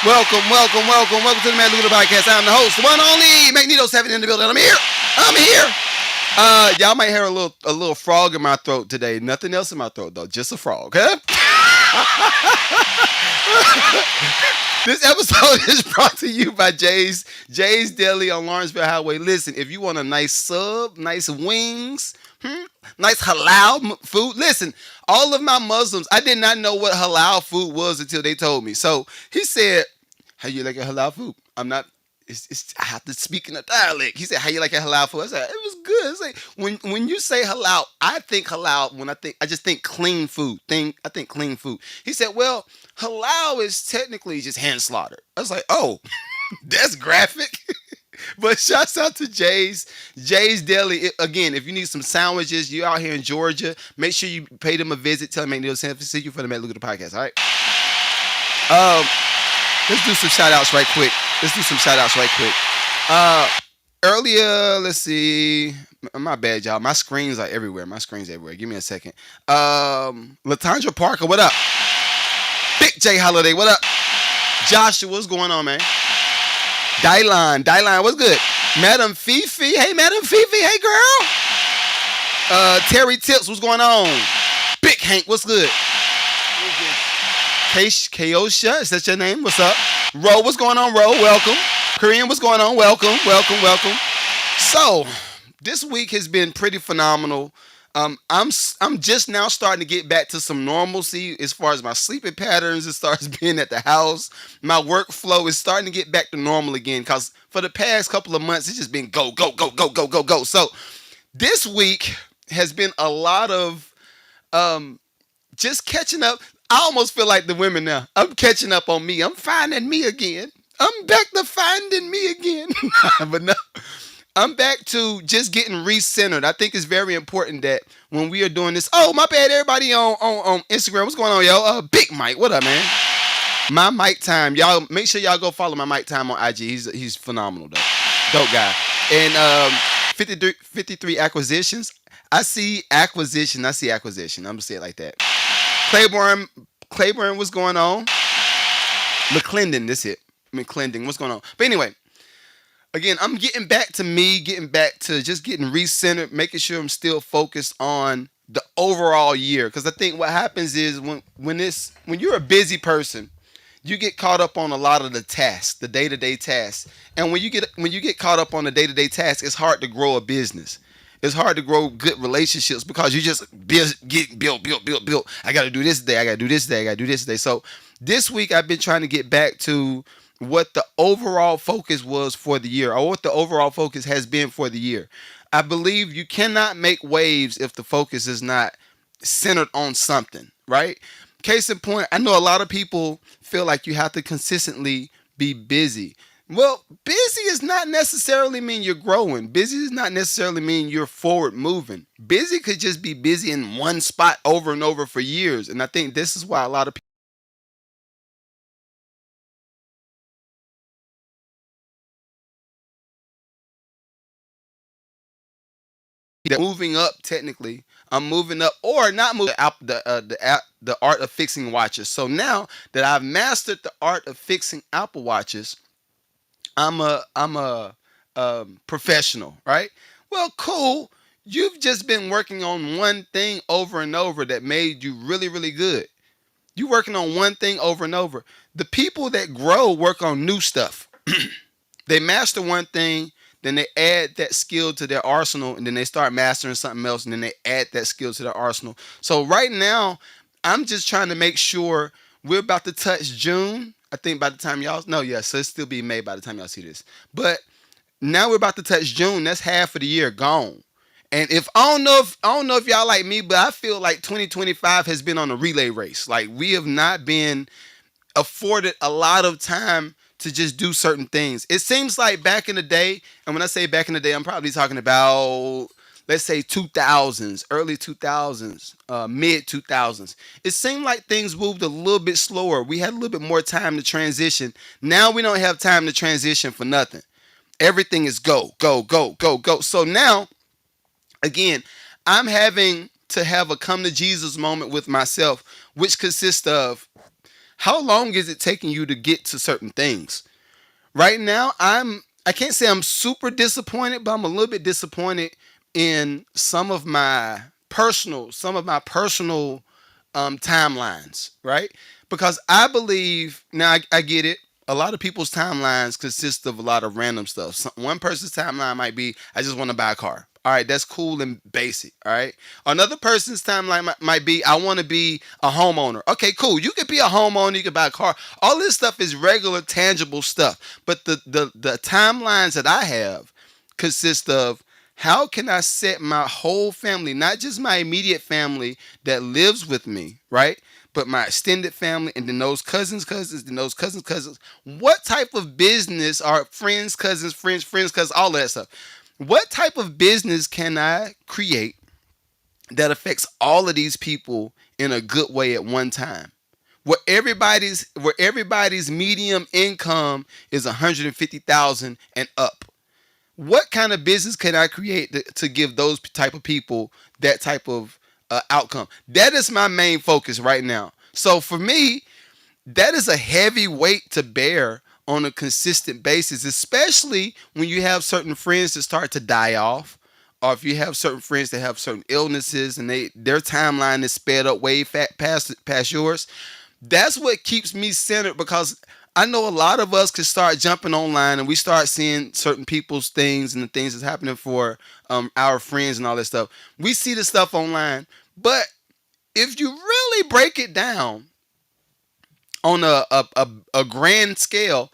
Welcome to the Man Lucrative Podcast. I'm the host, the one only Magneto 7 in the building. I'm here. I'm here. Y'all might hear a little frog in my throat today. Nothing else in my throat though, just a frog. Okay? This episode is brought to you by Jay's Deli on Lawrenceville Highway. Listen, if you want a nice sub, nice wings, nice halal food. Listen, all of my Muslims, I did not know what halal food was until they told me. So he said, "How you like a halal food?" I'm not. I have to speak in a dialect. He said, "How you like a halal food?" I said, "It was good." It's like when you say halal, I think halal. I just think clean food. I think clean food. He said, "Well, halal is technically just hand slaughtered." I was like, "Oh, that's graphic." But shouts out to Jay's Deli. Again, if you need some sandwiches, you out here in Georgia, make sure you pay them a visit. Tell them make San Francisco for the Look at the podcast. All right. Um, let's do some shout outs right quick. Uh, Earlier, let's see. My bad, y'all. My screens are everywhere. Give me a second. Latondra Parker, what up? Big J Holiday, what up? Joshua, what's going on, man? Dylan, what's good? Madam Fifi, hey Madam Fifi, hey girl. Terry Tips, what's going on? Big Hank, what's good? Keosha, is that your name? What's up? Ro, what's going on, Ro? Welcome. Korean, what's going on? Welcome. So, this week has been pretty phenomenal. I'm just now starting to get back to some normalcy as far as my sleeping patterns, as far as being at the house. My workflow is starting to get back to normal again because for the past couple of months, it's just been go. So, this week has been a lot of just catching up. I almost feel like the women now. I'm catching up on me. I'm finding me again. I'm back to finding me again. But no, I'm back to just getting recentered. I think it's very important that when we are doing this. Oh, my bad, everybody on Instagram. What's going on, yo? Big Mike, what up, man? My Mike time, y'all. Make sure y'all go follow my Mike time on IG. He's phenomenal, though. Dope guy. And 53 acquisitions. I see acquisition. I'm gonna say it like that. Claiborne, what's going on? McClendon, that's it. McClendon, what's going on? But anyway, again, I'm getting back to me, getting back to just getting recentered, making sure I'm still focused on the overall year. Because I think what happens is when you're a busy person, you get caught up on a lot of the tasks, the day-to-day tasks. And when you get caught up on the day-to-day tasks, it's hard to grow a business. It's hard to grow good relationships because you just build. I got to do this today. I got to do this today. So this week I've been trying to get back to what the overall focus was for the year, or what the overall focus has been for the year. I believe you cannot make waves if the focus is not centered on something, right? Case in point, I know a lot of people feel like you have to consistently be busy. Well, busy does not necessarily mean you're growing. Busy does not necessarily mean you're forward moving. Busy could just be busy in one spot over and over for years. And I think this is why a lot of people moving up technically. I'm moving up or not moving up the art of fixing watches. So now that I've mastered the art of fixing Apple watches, I'm a professional, right? Well, cool. You've just been working on one thing over and over that made you really, really good. You working on one thing over and over. The people that grow work on new stuff. They master one thing, then they add that skill to their arsenal, and then they start mastering something else, and then they add that skill to their arsenal. So right now, I'm just trying to make sure we're about to touch June. I think by the time y'all no, yes, so it'll still be May by the time y'all see this. But now we're about to touch June. That's half of the year gone. And if I don't know if y'all like me, but I feel like 2025 has been on a relay race. Like we have not been afforded a lot of time to just do certain things. It seems like back in the day, and when I say back in the day, I'm probably talking about let's say 2000s, early 2000s, mid 2000s. It seemed like things moved a little bit slower. We had a little bit more time to transition. Now we don't have time to transition for nothing. Everything is go. So now, again, I'm having to have a come to Jesus moment with myself, which consists of How long is it taking you to get to certain things? Right now, I can't say I'm super disappointed, but I'm a little bit disappointed in some of my personal timelines, right? Because I believe now I get it. A lot of people's timelines consist of a lot of random stuff. One person's timeline might be, I just want to buy a car. All right, that's cool and basic. All right. Another person's timeline might be, I want to be a homeowner. Okay, cool. You could be a homeowner. You could buy a car. All this stuff is regular, tangible stuff. But the timelines that I have consist of, how can I set my whole family, not just my immediate family that lives with me, right? But my extended family, and then those cousins, then those cousins. What type of business are friends, cousins, friends, cousins, all that stuff? What type of business can I create that affects all of these people in a good way at one time? Where everybody's medium income is 150,000 and up. What kind of business can I create to give those type of people that type of outcome? That is my main focus right now. So for me, that is a heavy weight to bear on a consistent basis, especially when you have certain friends that start to die off, or if you have certain friends that have certain illnesses and their timeline is sped up way past yours. That's what keeps me centered, because I know a lot of us could start jumping online and we start seeing certain people's things and the things that's happening for our friends and all that stuff. We see the stuff online, but if you really break it down on a grand scale,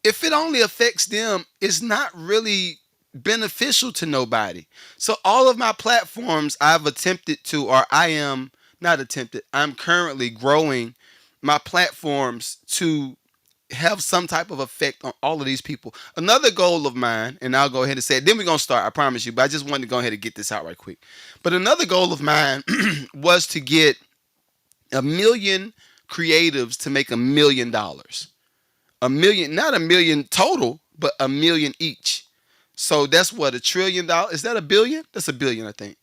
if it only affects them, it's not really beneficial to nobody. So all of my platforms I've attempted to, or I am not attempted, I'm currently growing my platforms to have some type of effect on all of these people. Another goal of mine, and I'll go ahead and say it, then we're going to start, I promise you, but I just wanted to go ahead and get this out right quick. But another goal of mine was to get 1 million creatives to make $1 million. A million, not a million total, but 1 million each. So that's what, $1 trillion? Is that a billion? That's a billion, I think.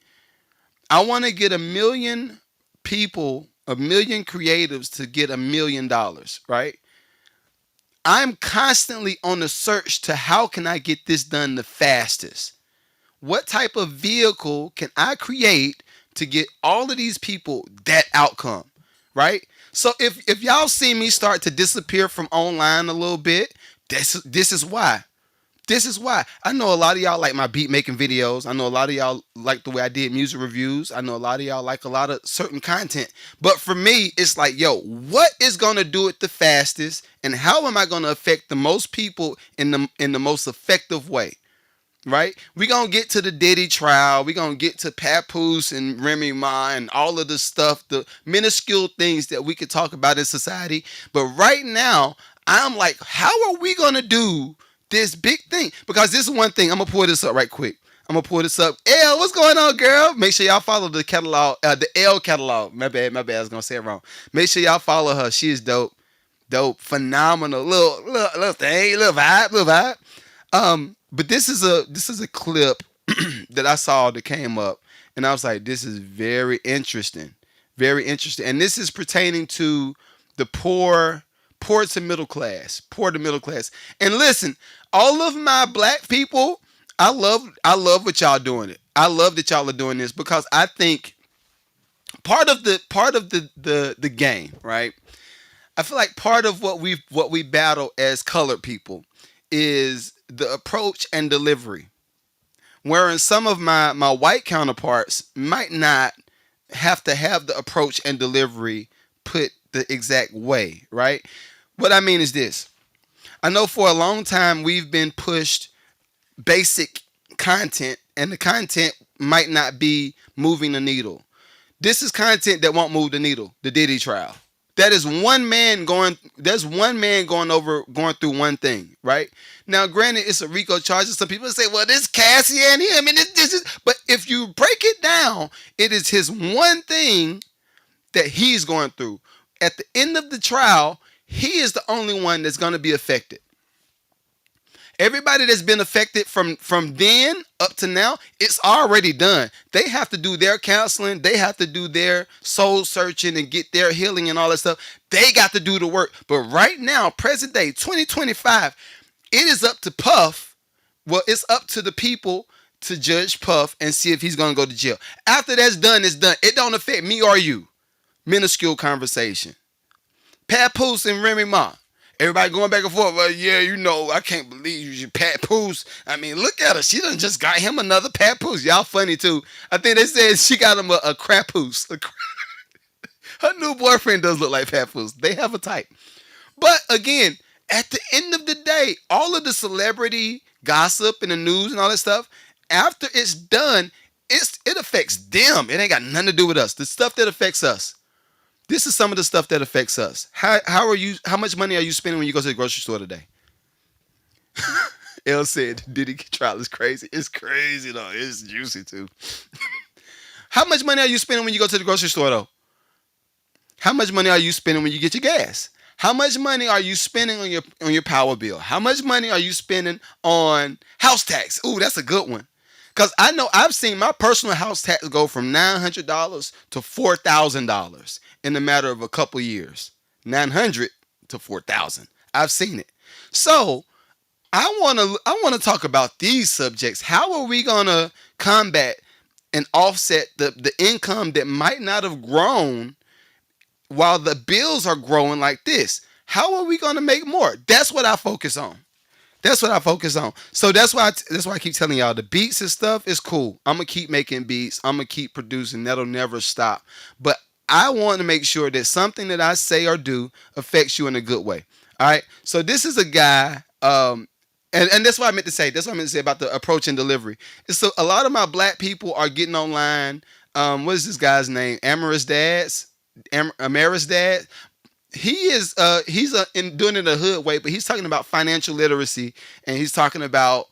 I want to get 1 million people, 1 million creatives to get $1 million, right? I'm constantly on the search to, how can I get this done the fastest? What type of vehicle can I create to get all of these people that outcome, right? So if y'all see me start to disappear from online a little bit, this is why. This is why. I know a lot of y'all like my beat making videos. I know a lot of y'all like the way I did music reviews. I know a lot of y'all like a lot of certain content. But for me, it's like, yo, what is gonna do it the fastest, and how am I gonna affect the most people in the most effective way? Right? We're gonna get to the Diddy trial. We're gonna get to Papoose and Remy Ma and all of the stuff, the minuscule things that we could talk about in society. But right now, I'm like, how are we gonna do this big thing? Because this is one thing. I'm gonna pull this up right quick. I'm gonna pull this up. L, what's going on, girl? Make sure y'all follow the catalog, the L catalog. My bad. I was gonna say it wrong. Make sure y'all follow her. She is dope, phenomenal, little thing, little vibe. But this is a clip that I saw that came up, and I was like, this is very interesting, very interesting, and this is pertaining to the poor to middle class. And listen, all of my black people, I love what y'all doing it. I love that y'all are doing this, because I think part of the game, right? I feel like part of what we battle as colored people is the approach and delivery. Whereas some of my white counterparts might not have to have the approach and delivery put the exact way, right? What I mean is this. I know for a long time we've been pushed basic content, and the content might not be moving the needle. This is content that won't move the needle. The Diddy trial. That is one man going. There's one man going through one thing, right? Now, granted, it's a RICO charge. Some people say, "Well, this Cassie and him, and this is." But if you break it down, it is his one thing that he's going through. At the end of the trial, he is the only one that's going to be affected. Everybody that's been affected from then up to now, it's already done. They have to do their counseling, they have to do their soul searching and get their healing and all that stuff. They got to do the work. But right now, present day 2025, it is up to Puff. Well, it's up to the people to judge Puff and see if he's gonna go to jail. After that's done, it's done. It don't affect me or you. Minuscule conversation. Papoose and Remy Ma. Everybody going back and forth. Well, yeah, you know, I can't believe you Papoose. I mean, look at her. She done just got him another Papoose. Y'all funny too. I think they said she got him a Crapoose. Her new boyfriend does look like Papoose. They have a type. But again, at the end of the day, all of the celebrity gossip and the news and all that stuff, after it's done, it affects them. It ain't got nothing to do with us. The stuff that affects us. This is some of the stuff that affects us. How much money are you spending when you go to the grocery store today? L said Diddy trial is crazy. It's crazy though. It's juicy too. How much money are you spending when you go to the grocery store though? How much money are you spending when you get your gas? How much money are you spending on your power bill? How much money are you spending on house tax? Ooh, that's a good one. Because I know I've seen my personal house tax go from $900 to $4,000 in a matter of a couple years. 900 to 4,000. I've seen it. So I want to talk about these subjects. How are we gonna combat and offset the income that might not have grown while the bills are growing like this? How are we gonna make more? That's what I focus on. That's what I focus on. So that's why I keep telling y'all the beats and stuff is cool. I'm gonna keep making beats. I'm gonna keep producing. That'll never stop. But I want to make sure that something that I say or do affects you in a good way. All right. So this is a guy, and that's what I meant to say. That's what I meant to say about the approach and delivery. So a lot of my black people are getting online. What is this guy's name? Amaris Dad. He's doing it in a hood way, but he's talking about financial literacy and he's talking about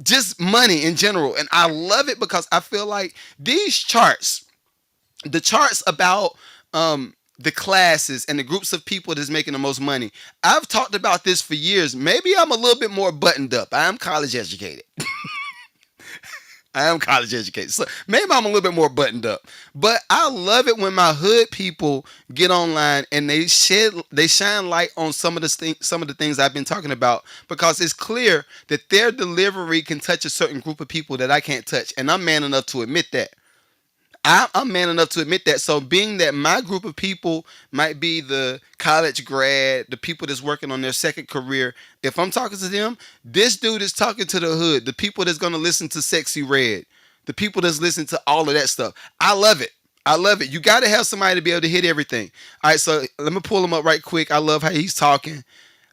just money in general. And I love it because I feel like these charts, the charts about the classes and the groups of people that's making the most money. I've talked about this for years. Maybe I'm a little bit more buttoned up. I am college educated. I am college educated. So maybe I'm a little bit more buttoned up. But I love it when my hood people get online and they shine light on some of the things I've been talking about, because it's clear that their delivery can touch a certain group of people that I can't touch. And I'm man enough to admit that. I'm man enough to admit that. So being that my group of people might be the college grad, the people that's working on their second career, if I'm talking to them, this dude is talking to the hood, the people that's going to listen to Sexy Red, the people that's listening to all of that stuff. I love it. I love it. You got to have somebody to be able to hit everything. All right, so let me pull him up right quick. I love how he's talking.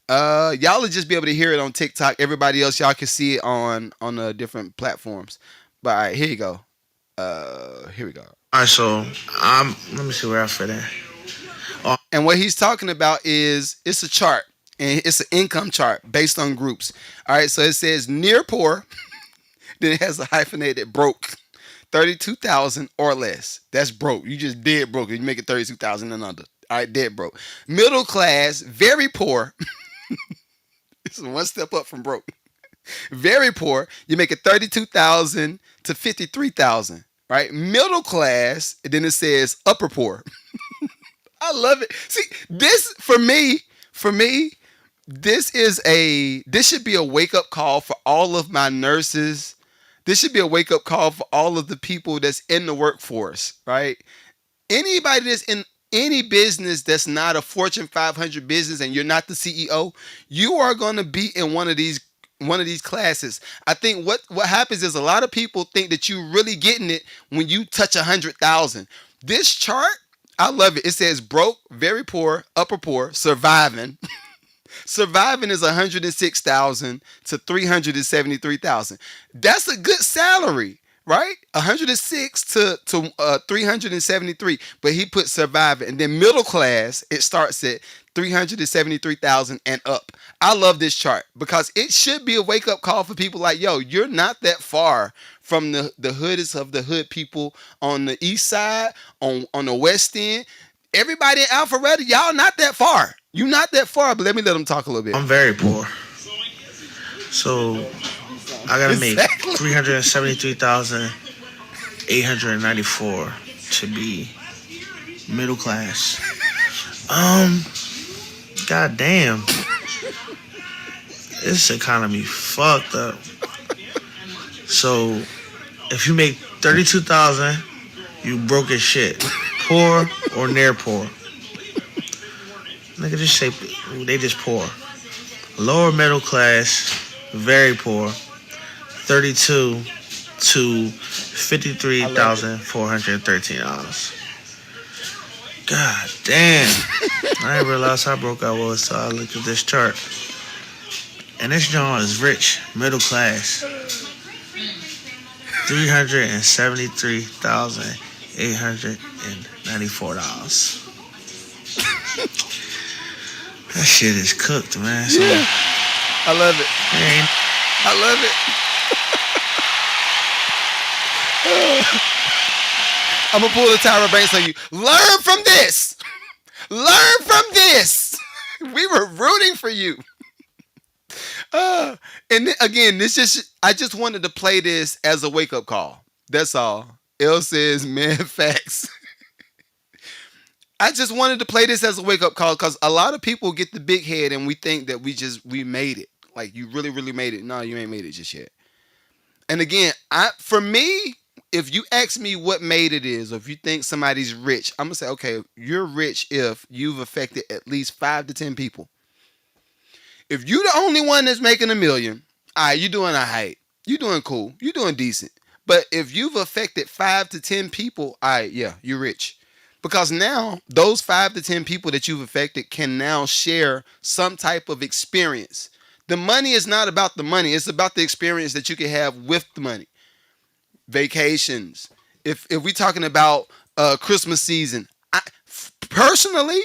Y'all will just be able to hear it on TikTok. Everybody else, y'all can see it on the different platforms. But all right, here you go. Here we go. All right, so let me see where I fit in. And what he's talking about is it's a chart, and it's an income chart based on groups. All right, so it says near poor, then it has a hyphenated broke, 32,000 or less. That's broke. You just dead broke. You make it 32,000 and under. All right, dead broke. Middle class, very poor. It's one step up from broke. Very poor. You make it 32,000 to 53,000. Right? Middle class, and then it says upper poor. I love it. See, this for me, this should be a wake-up call for all of my nurses. This should be a wake-up call for all of the people that's in the workforce, right? Anybody that's in any business that's not a Fortune 500 business and you're not the CEO, you are going to be in one of these classes. I think what happens is a lot of people think that you really getting it when you touch 100,000. This chart, I love it. It says broke, very poor, upper poor, surviving. Surviving is 106,000 to 373,000. That's a good salary, right? 106 to 373. But he put surviving, and then middle class, it starts at 373,000 and up. I love this chart because it should be a wake-up call for people like, yo, you're not that far from the hoodest of the hood people on the east side, on the west end. Everybody in Alpharetta, y'all not that far. You not that far, but let me let them talk a little bit. I'm very poor. So I gotta make Exactly. 373,894 to be middle class. Um, god damn, this economy fucked up. So if you make 32,000, you broke as shit, poor or near poor. Nigga, just say they just poor. Lower middle class, very poor. 32 to fifty-three I love it. thousand $413. God damn. I didn't realize how broke I was till I looked at this chart. And this John is rich, middle class. $373,894. That shit is cooked, man. So Yeah, I love it. ain't I love it. I'm gonna pull the Tyra Banks on you. Learn from this. Learn from this. We were rooting for you. Uh, again, this just I just wanted to play this as a wake up call. That's all. L says, man, facts. I just wanted to play this as a wake up call because a lot of people get the big head and we think that we made it. Like you really, really made it. No, you ain't made it just yet. And again, for me, if you ask me what made it is, or if you think somebody's rich, I'm gonna say, okay, you're rich if you've affected at least 5 to 10 people. If you the only one that's making a million, all right, you doing all right. You doing cool. You doing decent. But if you've affected 5 to 10 people, all right, yeah, you're rich. Because now those 5 to 10 people that you've affected can now share some type of experience. The money is not about the money. It's about the experience that you can have with the money. Vacations. If we talking about Christmas season, personally,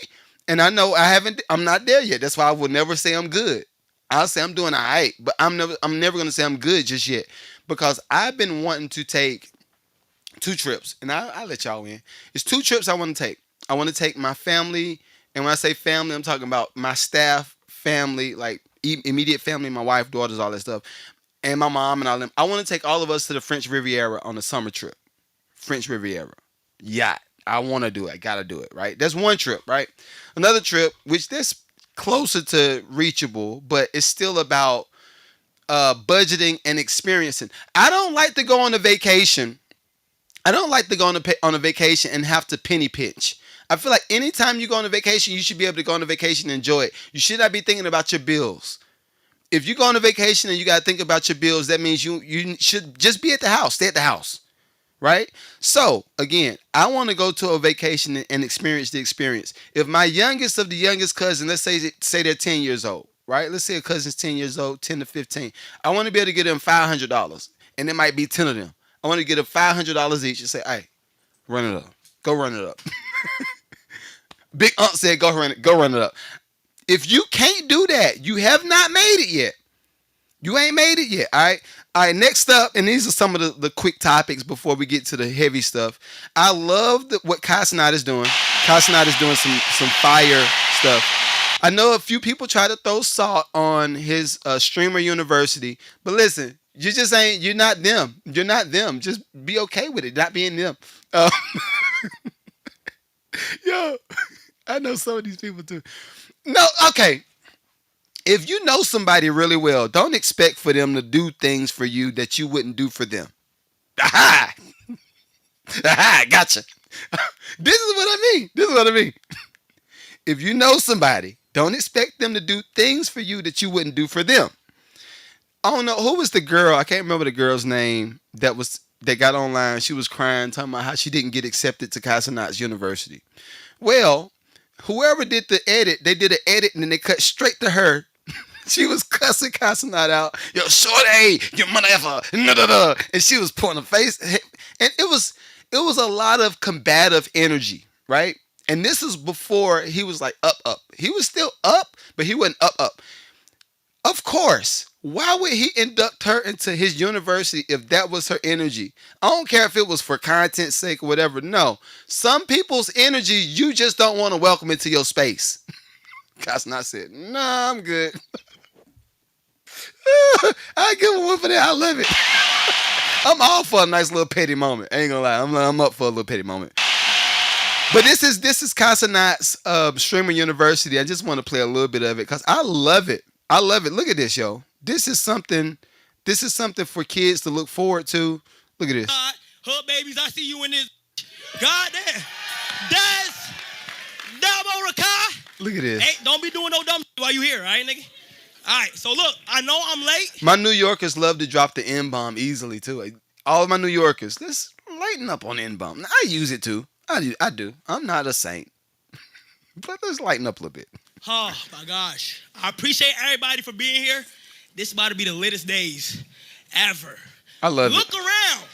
and I know I'm not there yet. That's why I will never say I'm good. I'll say I'm doing all right, but I'm never gonna say I'm good just yet because I've been wanting to take 2 trips, and I'll let y'all in. It's 2 trips I want to take. I want to take my family, and when I say family, I'm talking about my staff, family, like immediate family, my wife, daughters, all that stuff, and my mom and all them. I want to take all of us to the French Riviera on a summer trip. French Riviera. Yacht. I want to do it. I got to do it, right? That's one trip, right? Another trip, which this closer to reachable, but it's still about budgeting and experiencing. I don't like to go on a vacation. I don't like to go on a vacation and have to penny pinch. I feel like anytime you go on a vacation, you should be able to go on a vacation and enjoy it. You should not be thinking about your bills. If you go on a vacation and you got to think about your bills, that means you should just be at the house. Stay at the house. Right? So, again, I want to go to a vacation and experience the experience. If my youngest of the youngest cousin, let's say they're 10 years old, right? Let's say a cousin's 10 years old, 10 to 15. I want to be able to get them $500, and it might be 10 of them. I want to get them $500 each and say, hey, run it up. Go run it up. Big Aunt said, go run it up. If you can't do that, you have not made it yet. You ain't made it yet, all right? All right, next up, and these are some of the quick topics before we get to the heavy stuff. I love what Casanat is doing. Casanat is doing some fire stuff. I know a few people try to throw salt on his streamer university, but listen, you're not them. You're not them. Just be okay with it, not being them. Uh, yo, I know some of these people too. No, okay. If you know somebody really well, don't expect for them to do things for you that you wouldn't do for them. Aha! Aha! Gotcha. This is what I mean. This is what I mean. If you know somebody, don't expect them to do things for you that you wouldn't do for them. I don't know who was the girl. I can't remember the girl's name that got online. She was crying, talking about how she didn't get accepted to Casanat's university. Well, whoever did the edit, they did an edit and then they cut straight to her. She was cussing Casanat out. Yo, shorty, your mother ever. And she was pulling her face. And it was a lot of combative energy, right? And this is before he was like up. He was still up, but he wasn't up. Of course. Why would he induct her into his university if that was her energy? I don't care if it was for content's sake or whatever. No. Some people's energy, you just don't want to welcome into your space. Casanat said, nah, I'm good. I give one for that. I love it. I'm all for a nice little petty moment. I ain't gonna lie. I'm up for a little petty moment. But this is Casanat's Streamer University. I just want to play a little bit of it because I love it. I love it. Look at this, yo. This is something. This is something for kids to look forward to. Look at this. Hood babies, I see you in this. God damn. That's double Rakai. Look at this. Hey, don't be doing no dumb shit while you here, all right, nigga? All right, so look, I know I'm late. My New Yorkers love to drop the N bomb easily too. All of my New Yorkers, let's lighten up on N bomb. I use it too. I do. I'm not a saint, but let's lighten up a little bit. Oh my gosh, I appreciate everybody for being here. This is about to be the latest days ever. I love it. Look around.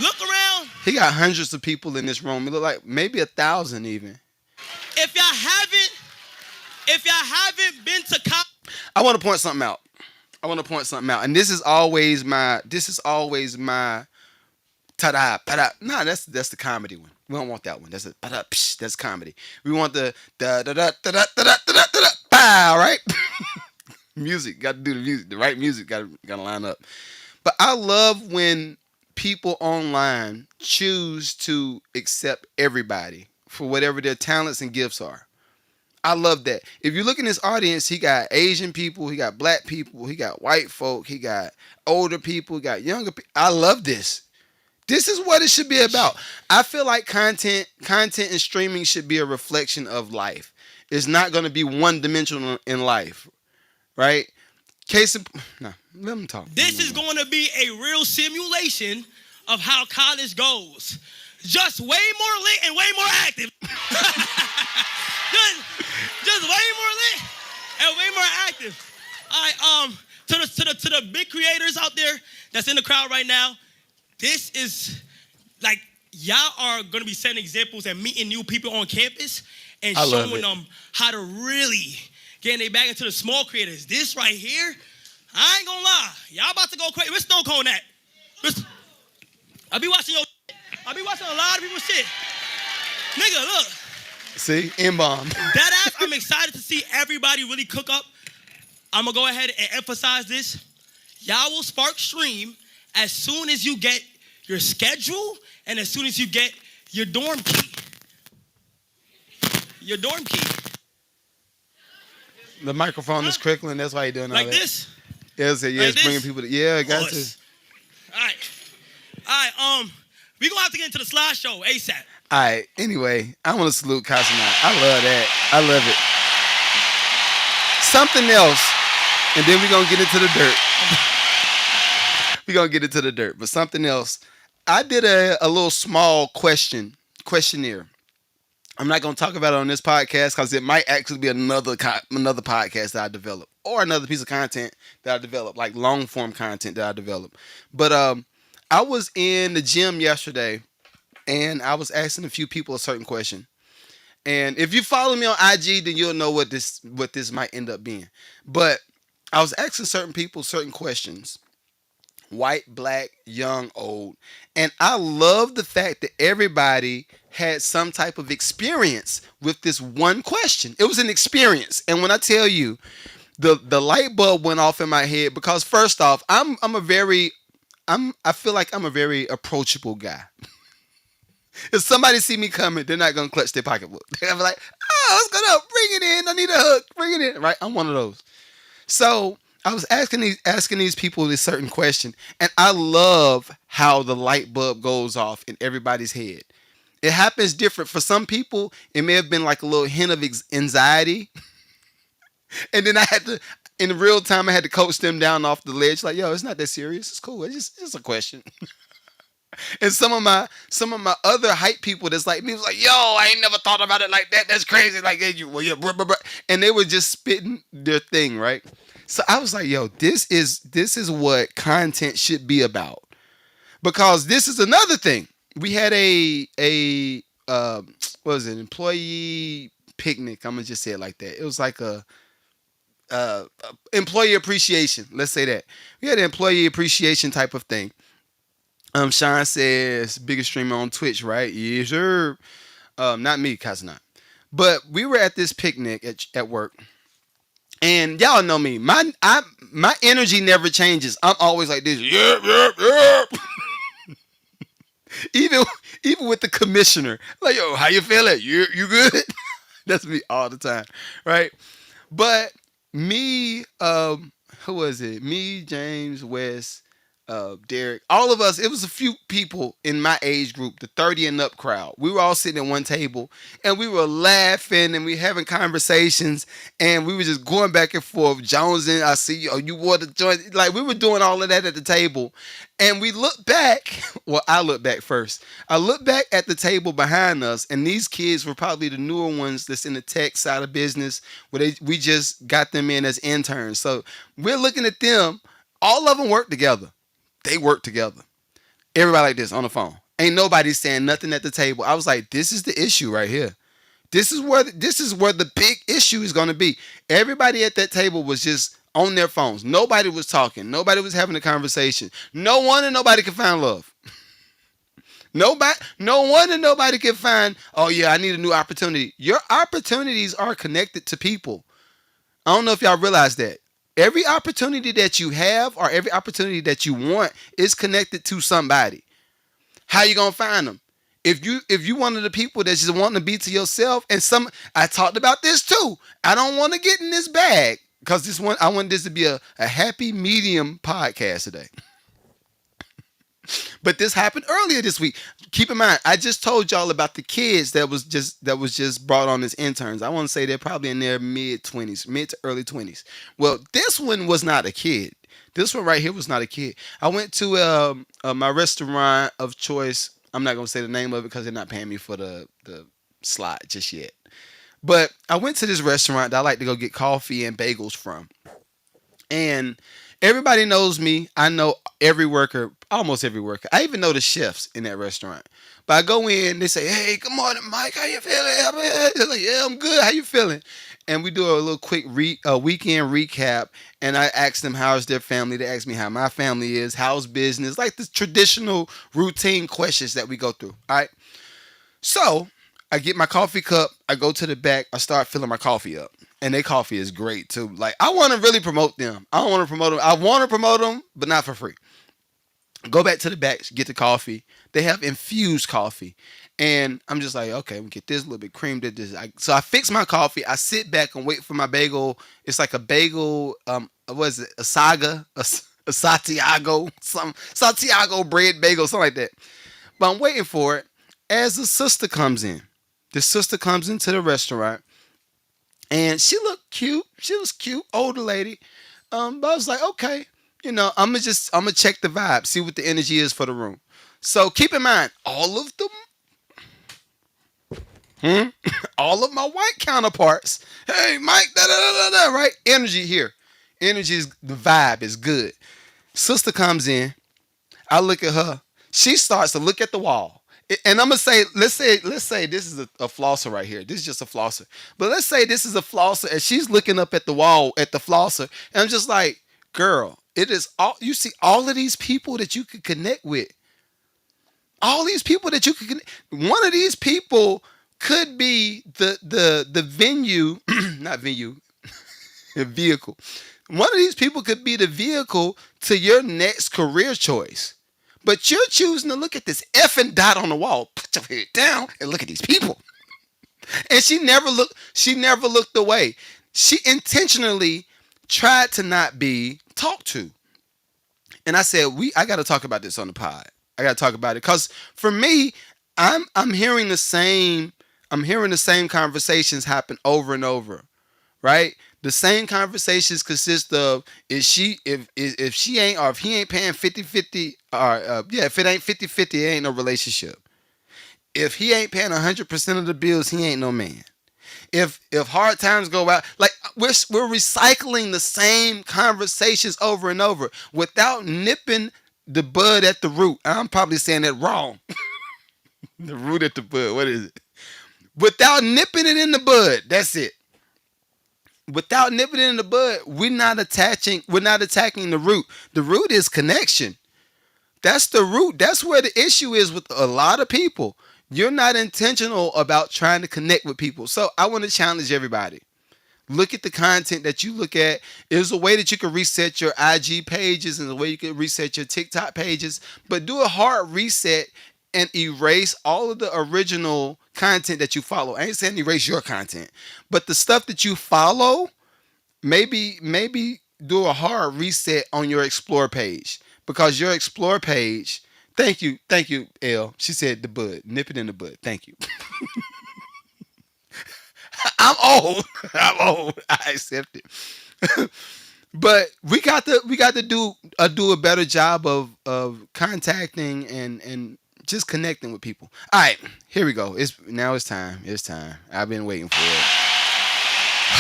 Look around. He got hundreds of people in this room. It look like maybe 1,000 even. If y'all haven't been to I want to point something out. And this is always my ta-da, ta-da. Nah, that's the comedy one. We don't want that one. That's a ta-da, psh, that's comedy. We want the da-da-da-da-da-da-da-da-da, pow, right? Music, got to do the music. The right music got to line up. But I love when people online choose to accept everybody for whatever their talents and gifts are. I love that. If you look in this audience, he got Asian people, he got black people, he got white folk, he got older people, he got younger people. I love this. This is what it should be about. I feel like content and streaming should be a reflection of life. It's not going to be one dimensional in life, right? Let them talk. This is going to be a real simulation of how college goes. Just way more lit and way more active. just way more lit and way more active. All right, to the big creators out there that's in the crowd right now, this is like y'all are gonna be setting examples and meeting new people on campus and showing them how to really get their back into the small creators. This right here, I ain't gonna lie, y'all about to go crazy. Where's Snow Cone at? I be watching a lot of people's shit. Nigga, look. See, N-bomb. That ass, I'm excited to see everybody really cook up. I'm gonna go ahead and emphasize this. Y'all will spark stream as soon as you get your schedule and as soon as you get your dorm key. Your dorm key. The microphone is crickling. That's why you're doing all like that. This? Yeah, it's bringing this? people to... Yeah, I got to. All right, we gonna have to get into the slideshow ASAP. All right, anyway, I want to salute Casanat. I love that. I love it. Something else, and then we're going to get into the dirt. We're going to get into the dirt, but something else. I did a little small questionnaire. I'm not going to talk about it on this podcast because it might actually be another podcast that I develop or another piece of content that I develop, like long form content that I develop. But I was in the gym yesterday and I was asking a few people a certain question. And if you follow me on IG, then you'll know what this might end up being. But I was asking certain people certain questions. White, black, young, old. And I love the fact that everybody had some type of experience with this one question. It was an experience. And when I tell you, the light bulb went off in my head because first off, I feel like I'm a very approachable guy. If somebody see me coming, they're not gonna clutch their pocketbook. They're like, "Oh, what's going on? Bring it in. I need a hook. Bring it in." Right? I'm one of those. So I was asking these people this certain question, and I love how the light bulb goes off in everybody's head. It happens different for some people. It may have been like a little hint of anxiety, and then I had to, in real time, I had to coach them down off the ledge. Like, yo, it's not that serious. It's cool. It's just a question. And some of my other hype people that's like me was like, yo, I ain't never thought about it like that. That's crazy. Like, well, yeah, blah, blah, blah. And they were just spitting their thing, right? So I was like, yo, this is what content should be about. Because this is another thing. We had what was it, employee picnic. I'm gonna just say it like that. It was like a employee appreciation. Let's say that. We had an employee appreciation type of thing. Sean says, biggest streamer on Twitch, right? Yes, sir. Not me, cause not. But we were at this picnic at work, And y'all know me. My energy never changes. I'm always like this. Yep, yep, yep. Even even with the commissioner. Like, yo, how you feeling? You good? That's me all the time. Right? But me, who was it? Me, James, Wes, Derek, all of us, it was a few people in my age group, the 30 and up crowd. We were all sitting at one table and we were laughing and we having conversations and we were just going back and forth. Jones and I see you, oh, you wore the joint. Like we were doing all of that at the table. And we look back, well, I look back first. I look back at the table behind us, and these kids were probably the newer ones that's in the tech side of business, where we just got them in as interns. So we're looking at them. All of them work together. They work together. Everybody like this on the phone. Ain't nobody saying nothing at the table. I was like, this is the issue right here. This is where the big issue is going to be. Everybody at that table was just on their phones. Nobody was talking. Nobody was having a conversation. No one and nobody could find love. No one and nobody can find, oh yeah, I need a new opportunity. Your opportunities are connected to people. I don't know if y'all realize that. Every opportunity that you have or every opportunity that you want is connected to somebody. How you gonna find them? If you one of the people that's just wanting to be to yourself, and I talked about this too. I don't want to get in this bag because I want this to be a happy medium podcast today. But this happened earlier this week. Keep in mind, I just told y'all about the kids that was just brought on as interns. I want to say they're probably in their mid-20s, mid to early 20s. Well, this one was not a kid. This one right here was not a kid. I went to my restaurant of choice. I'm not gonna say the name of it because they're not paying me for the slot just yet. But I went to this restaurant that I like to go get coffee and bagels from. And everybody knows me. I know every worker, almost every worker. I even know the chefs in that restaurant. But I go in, they say, "Hey, good morning, Mike. How you feeling?" They're like, "Yeah, I'm good. How you feeling?" And we do a little quick weekend recap. And I ask them how's their family. They ask me how my family is, how's business, like the traditional routine questions that we go through. All right. So I get my coffee cup. I go to the back. I start filling my coffee up. And their coffee is great too. Like I want to really promote them. I don't want to promote them. I want to promote them, but not for free. Go back to the back, get the coffee. They have infused coffee. And I'm just like, okay, we get this a little bit cream. So I fix my coffee. I sit back and wait for my bagel. It's like a bagel, what is it? A saga, a Santiago, some Santiago bread bagel, something like that. But I'm waiting for it as the sister comes in. The sister comes into the restaurant and she looked cute. She was cute, older lady. But I was like, okay, I'm gonna check the vibe, see what the energy is for the room. So keep in mind, all of them, all of my white counterparts. Hey, Mike, da da da da da. Right, energy here. Energy is the vibe is good. Sister comes in. I look at her. She starts to look at the wall. And I'm gonna say, let's say this is a flosser right here. This is just a flosser. But let's say this is a flosser, and she's looking up at the wall at the flosser, and I'm just like, girl, it is all you see. All of these people that you could connect with. All these people that you could connect. One of these people could be the venue, not venue, the vehicle. One of these people could be the vehicle to your next career choice. But you're choosing to look at this effing dot on the wall. Put your head down and look at these people. And she never looked away. She intentionally tried to not be talked to. And I said, I gotta talk about this on the pod. I gotta talk about it. Cause for me, I'm hearing the same conversations happen over and over. Right? The same conversations consist of if she ain't or if he ain't paying 50-50 or if it ain't 50-50, it ain't no relationship. If he ain't paying 100% of the bills, he ain't no man. If hard times go out, like we're recycling the same conversations over and over without nipping the bud at the root. I'm probably saying that wrong. The root at the bud. What is it? Without nipping it in the bud. That's it. Without nipping it in the bud, we're not attacking the root. The root is connection. That's the root. That's where the issue is with a lot of people. You're not intentional about trying to connect with people. So I want to challenge everybody. Look at the content that you look at. There's a way that you can reset your IG pages and the way you can reset your TikTok pages, but do a hard reset and erase all of the original content that you follow. I ain't saying erase your content, but the stuff that you follow, maybe do a hard reset on your explore page, because your explore page. Thank you, L. She said the bud, nip it in the bud. Thank you. I'm old. I'm old. I accept it. But we got to do a better job of contacting and just connecting with people. All right, here we go. It's time. It's time. I've been waiting for it.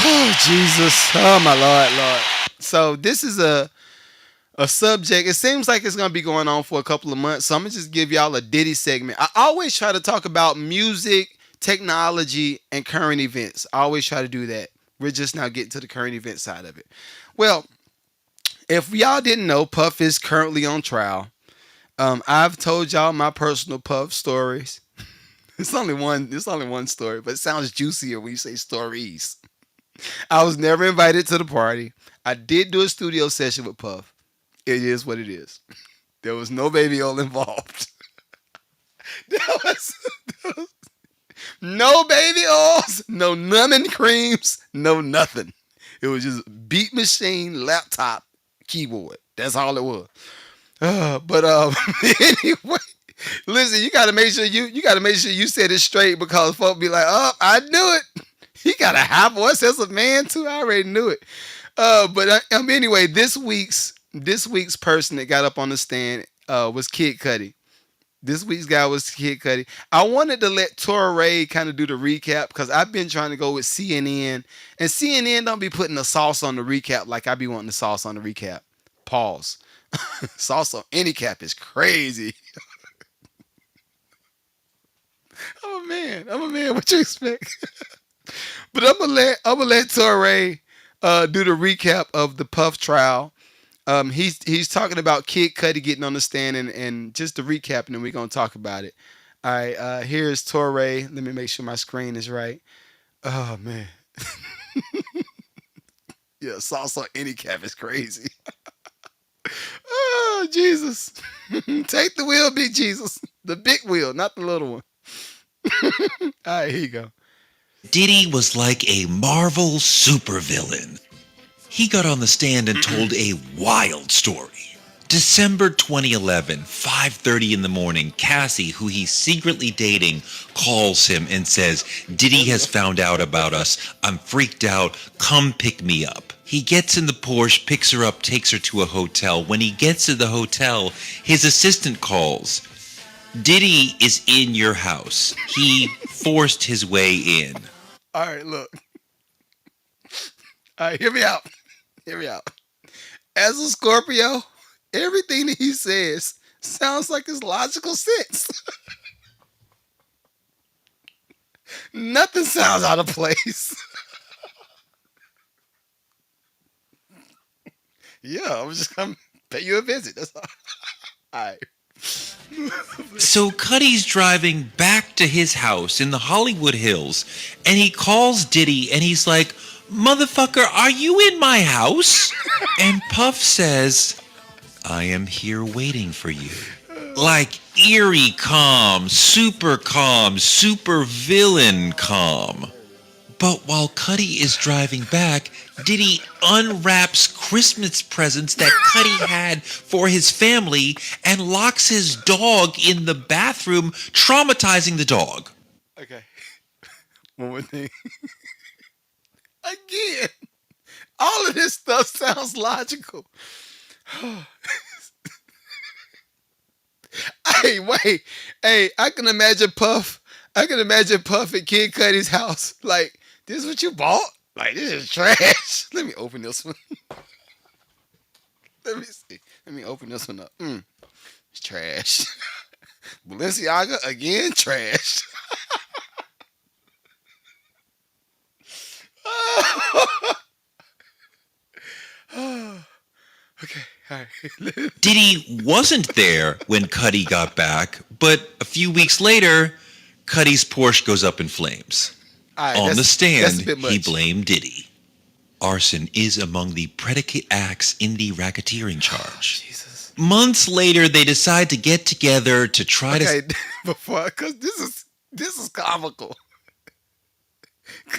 Oh Jesus. Oh my Lord. So this is a subject. It seems like it's gonna be going on for a couple of months. So I'm gonna just give y'all a Diddy segment. I always try to talk about music, technology, and current events. I always try to do that. We're just now getting to the current event side of it. Well, if y'all didn't know, Puff is currently on trial. I've told y'all my personal Puff stories. It's only one. It's only one story, but it sounds juicier when you say stories. I was never invited to the party. I did do a studio session with Puff. It is what it is. There was no baby oil involved. There was no baby oils, no numbing creams, no nothing. It was just beat machine, laptop, keyboard. That's all it was. But anyway, listen, you gotta make sure you said it straight, because folk be like, oh, I knew it. He got a high voice as a man too. I already knew it. Anyway, this week's person that got up on the stand was Kid Cudi. This week's guy was Kid Cudi. I wanted to let Torre kind of do the recap, because I've been trying to go with CNN, and CNN don't be putting the sauce on the recap like I be wanting the sauce on the recap. Pause. Sauce on any cap is crazy. I'm a man. I'm a man. What you expect? But I'm gonna let Torre do the recap of the Puff trial. He's talking about Kid Cudi getting on the stand, and just to recap, and then we're gonna talk about it. All right, here's Torre. Let me make sure my screen is right. Oh man, yeah, sauce on any cap is crazy. Oh Jesus, take the wheel, big Jesus, the big wheel, not the little one. All right, here you go. Diddy was like a Marvel supervillain. He got on the stand and told a wild story. December 2011, 5:30 in the morning, Cassie, who he's secretly dating, calls him and says, Diddy has found out about us. I'm freaked out. Come pick me up. He gets in the Porsche, picks her up, takes her to a hotel. When he gets to the hotel, his assistant calls. Diddy is in your house. He forced his way in. All right, look. All right, hear me out. Hear me out. As a Scorpio, everything that he says sounds like his logical sense. Nothing sounds out of place. Yeah, I'm just gonna pay you a visit. That's all. All right. So Cudi's driving back to his house in the Hollywood Hills, and he calls Diddy, and he's like, Motherfucker, are you in my house? And Puff says, I am here waiting for you. Like eerie calm, super villain calm. But while Cudi is driving back, Diddy unwraps Christmas presents that Cudi had for his family and locks his dog in the bathroom, traumatizing the dog. Okay. One more thing. Again, all of this stuff sounds logical. Hey, wait. Hey, I can imagine Puff at Kid Cudi's house. Like, this is what you bought? Like, this is trash. Let me open this one. Let me see. Let me open this one up. It's trash. Balenciaga, again, trash. Okay, all right. Diddy wasn't there when Cudi got back, but a few weeks later, Cudi's Porsche goes up in flames. All right, On the stand, that's a bit much. he blamed Diddy. Arson is among the predicate acts in the racketeering charge. Jesus. Months later, they decide to get together to try to... Okay, before, because this is comical.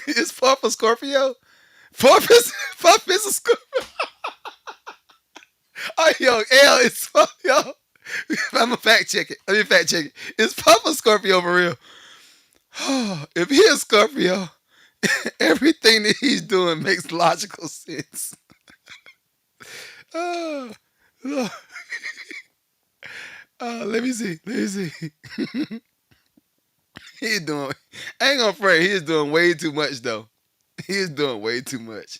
Is Puff a Scorpio? Puff is a Scorpio. Oh, yo, L is Puff, yo. I'm gonna fact check it. Let me fact check it. Is Puff a Scorpio for real? If he is Scorpio, everything that he's doing makes logical sense. Oh, Lord. Let me see. He's doing. I ain't gonna front. He is doing way too much though. He is doing way too much.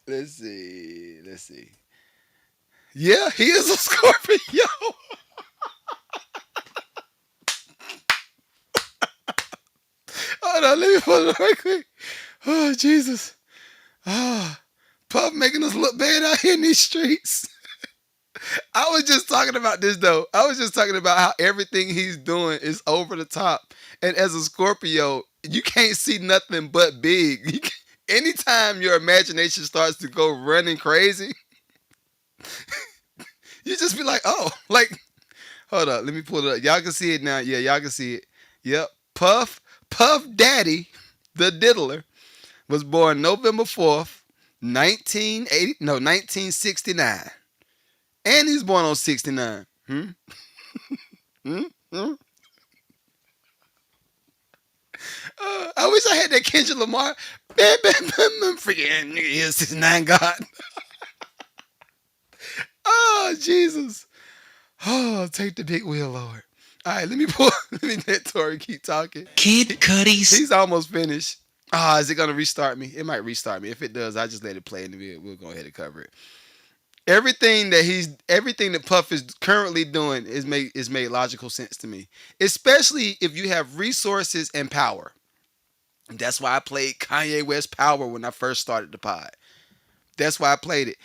Let's see. Yeah, he is a Scorpio. Hold on, let me pull it right quick. Oh Jesus. Puff making us look bad out here in these streets. I was just talking about this though. I was just talking about how everything he's doing is over the top. And as a Scorpio, you can't see nothing but big. Anytime your imagination starts to go running crazy, you just be like, oh, like, hold up, let me pull it up. Y'all can see it now. Yeah, y'all can see it. Yep. Puff Daddy, the diddler, was born November 4th, 1969. And he's born on 69. I wish I had that Kendrick Lamar. Freaking nigga is 69 God. Oh, Jesus. Oh, take the big wheel, Lord. All right, let me let Tori keep talking. Kid Cudi's... He's almost finished. Is it going to restart me? It might restart me. If it does, I just let it play and we'll go ahead and cover it. Everything that Puff is currently doing is made logical sense to me, especially if you have resources and power. That's why I played Kanye West Power when I first started the pod. That's why I played it.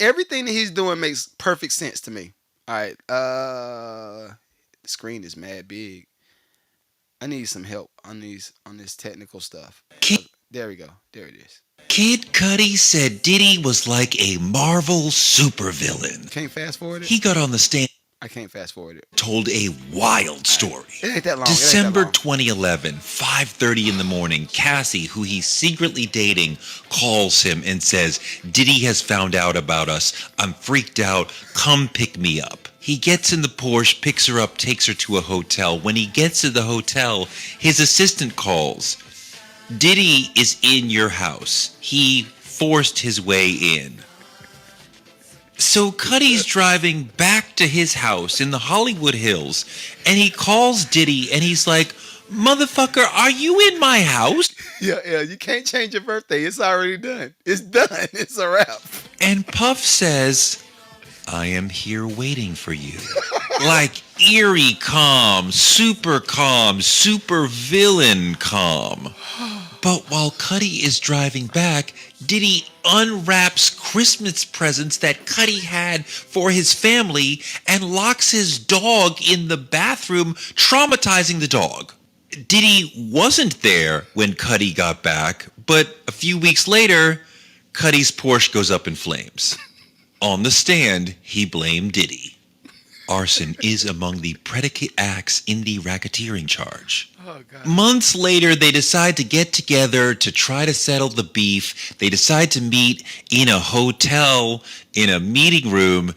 Everything that he's doing makes perfect sense to me. All right, the screen is mad big. I need some help on this technical stuff. There we go. There it is. Kid Cudi said Diddy was like a Marvel supervillain. Can't fast forward it? He got on the stand... I can't fast forward it. Told a wild story. It ain't that long. December 2011, 5:30 in the morning, Cassie, who he's secretly dating, calls him and says, Diddy has found out about us. I'm freaked out. Come pick me up. He gets in the Porsche, picks her up, takes her to a hotel. When he gets to the hotel, his assistant calls. Diddy is in your house. He forced his way in. So Cudi's driving back to his house in the Hollywood Hills, and he calls Diddy, and he's like, motherfucker, are you in my house? Yeah, you can't change your birthday. It's already done. It's done. It's a wrap. And Puff says, I am here waiting for you. Like eerie calm, super villain calm. But while Cudi is driving back, Diddy unwraps Christmas presents that Cudi had for his family and locks his dog in the bathroom, traumatizing the dog. Diddy wasn't there when Cudi got back, but a few weeks later, Cudi's Porsche goes up in flames. On the stand, he blamed Diddy. Arson is among the predicate acts in the racketeering charge. Oh, God. Months later, they decide to get together to try to settle the beef. They decide to meet in a hotel, in a meeting room.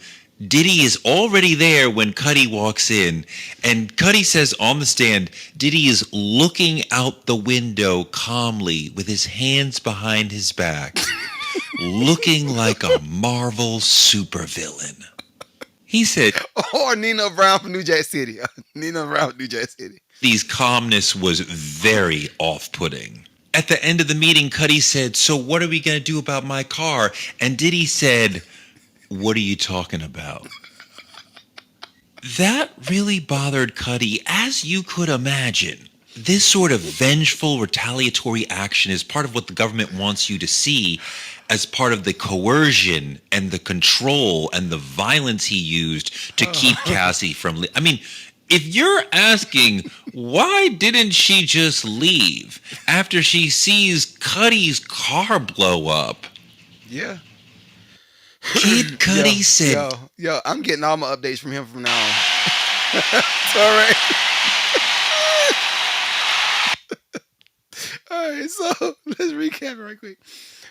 Diddy is already there when Cudi walks in. And Cudi says on the stand, Diddy is looking out the window calmly with his hands behind his back, looking like a Marvel supervillain. He said, or Nino Brown from New Jack City. Nino Brown from New Jack City. His calmness was very off-putting. At the end of the meeting, Cudi said, so what are we going to do about my car? And Diddy said, what are you talking about? That really bothered Cudi, as you could imagine. This sort of vengeful, retaliatory action is part of what the government wants you to see as part of the coercion and the control and the violence he used to keep Cassie from... I mean, If you're asking why didn't she just leave after she sees Cudi's car blow up, Yeah. Kid Yo, Cudi said yo, I'm getting all my updates from him from now on. It's all right. All right, so let's recap it right quick.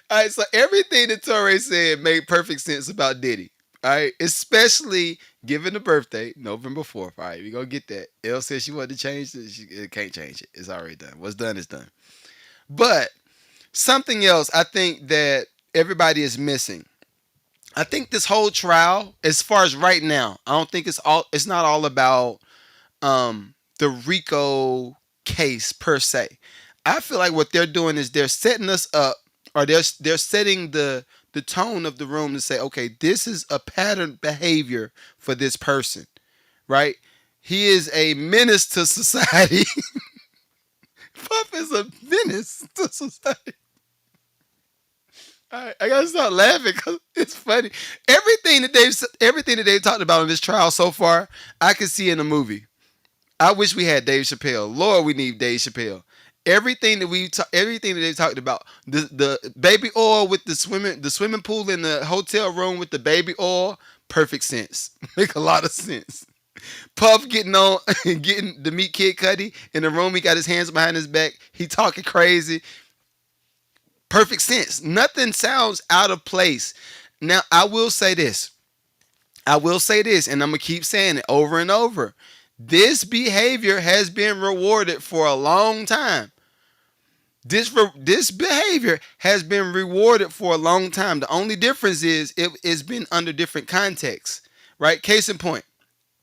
All right, so everything that Torre said made perfect sense about Diddy. All right, especially given the birthday, November 4th. All right, we gonna get that. Elle said she wanted to change it. She can't change it. It's already done. What's done is done. But something else I think that everybody is missing. I think this whole trial, as far as right now, I don't think it's not all about the Rico case per se. I feel like what they're doing is they're setting us up, or they're setting the tone of the room to say, okay, this is a pattern behavior for this person, right? He is a menace to society. Puff is a menace to society. All right, I gotta stop laughing because it's funny. Everything that they've talked about in this trial so far, I could see in a movie. I wish we had Dave Chappelle. Lord, we need Dave Chappelle. Everything that they've talked about, the baby oil with the swimming pool in the hotel room with the baby oil, perfect sense. Make a lot of sense. Puff getting on, getting to meet Kid Cudi in the room. He got his hands behind his back. He talking crazy. Perfect sense. Nothing sounds out of place. Now, I will say this. And I'm gonna keep saying it over and over. This behavior has been rewarded for a long time. This behavior has been rewarded for a long time. The only difference is it's been under different contexts, right? Case in point,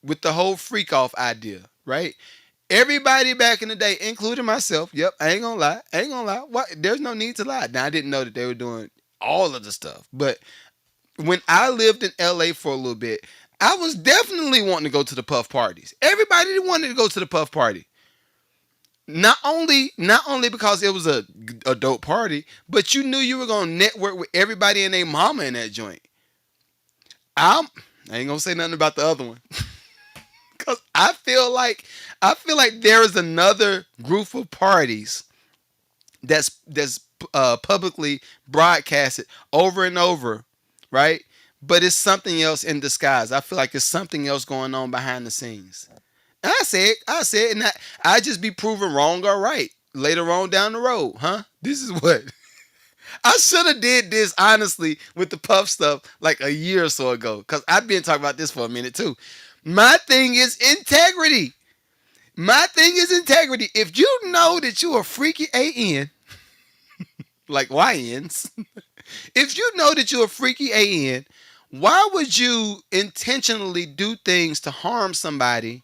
with the whole freak off idea, right? Everybody back in the day, including myself, yep, I ain't gonna lie. What? There's no need to lie. Now, I didn't know that they were doing all of the stuff, but when I lived in LA for a little bit, I was definitely wanting to go to the Puff parties. Everybody wanted to go to the Puff party. Not only because it was a dope party, but you knew you were gonna network with everybody and their mama in that joint. I ain't gonna say nothing about the other one. Cause I feel like there is another group of parties that's publicly broadcasted over and over, right? But it's something else in disguise. I feel like it's something else going on behind the scenes. And I said, and I just be proven wrong or right later on down the road, huh? This is what I should have did this honestly with the Puff stuff like a year or so ago, cause I've been talking about this for a minute too. My thing is integrity. If you know that you are freaky AN, like YNs, if you know that you're a freaky AN, why would you intentionally do things to harm somebody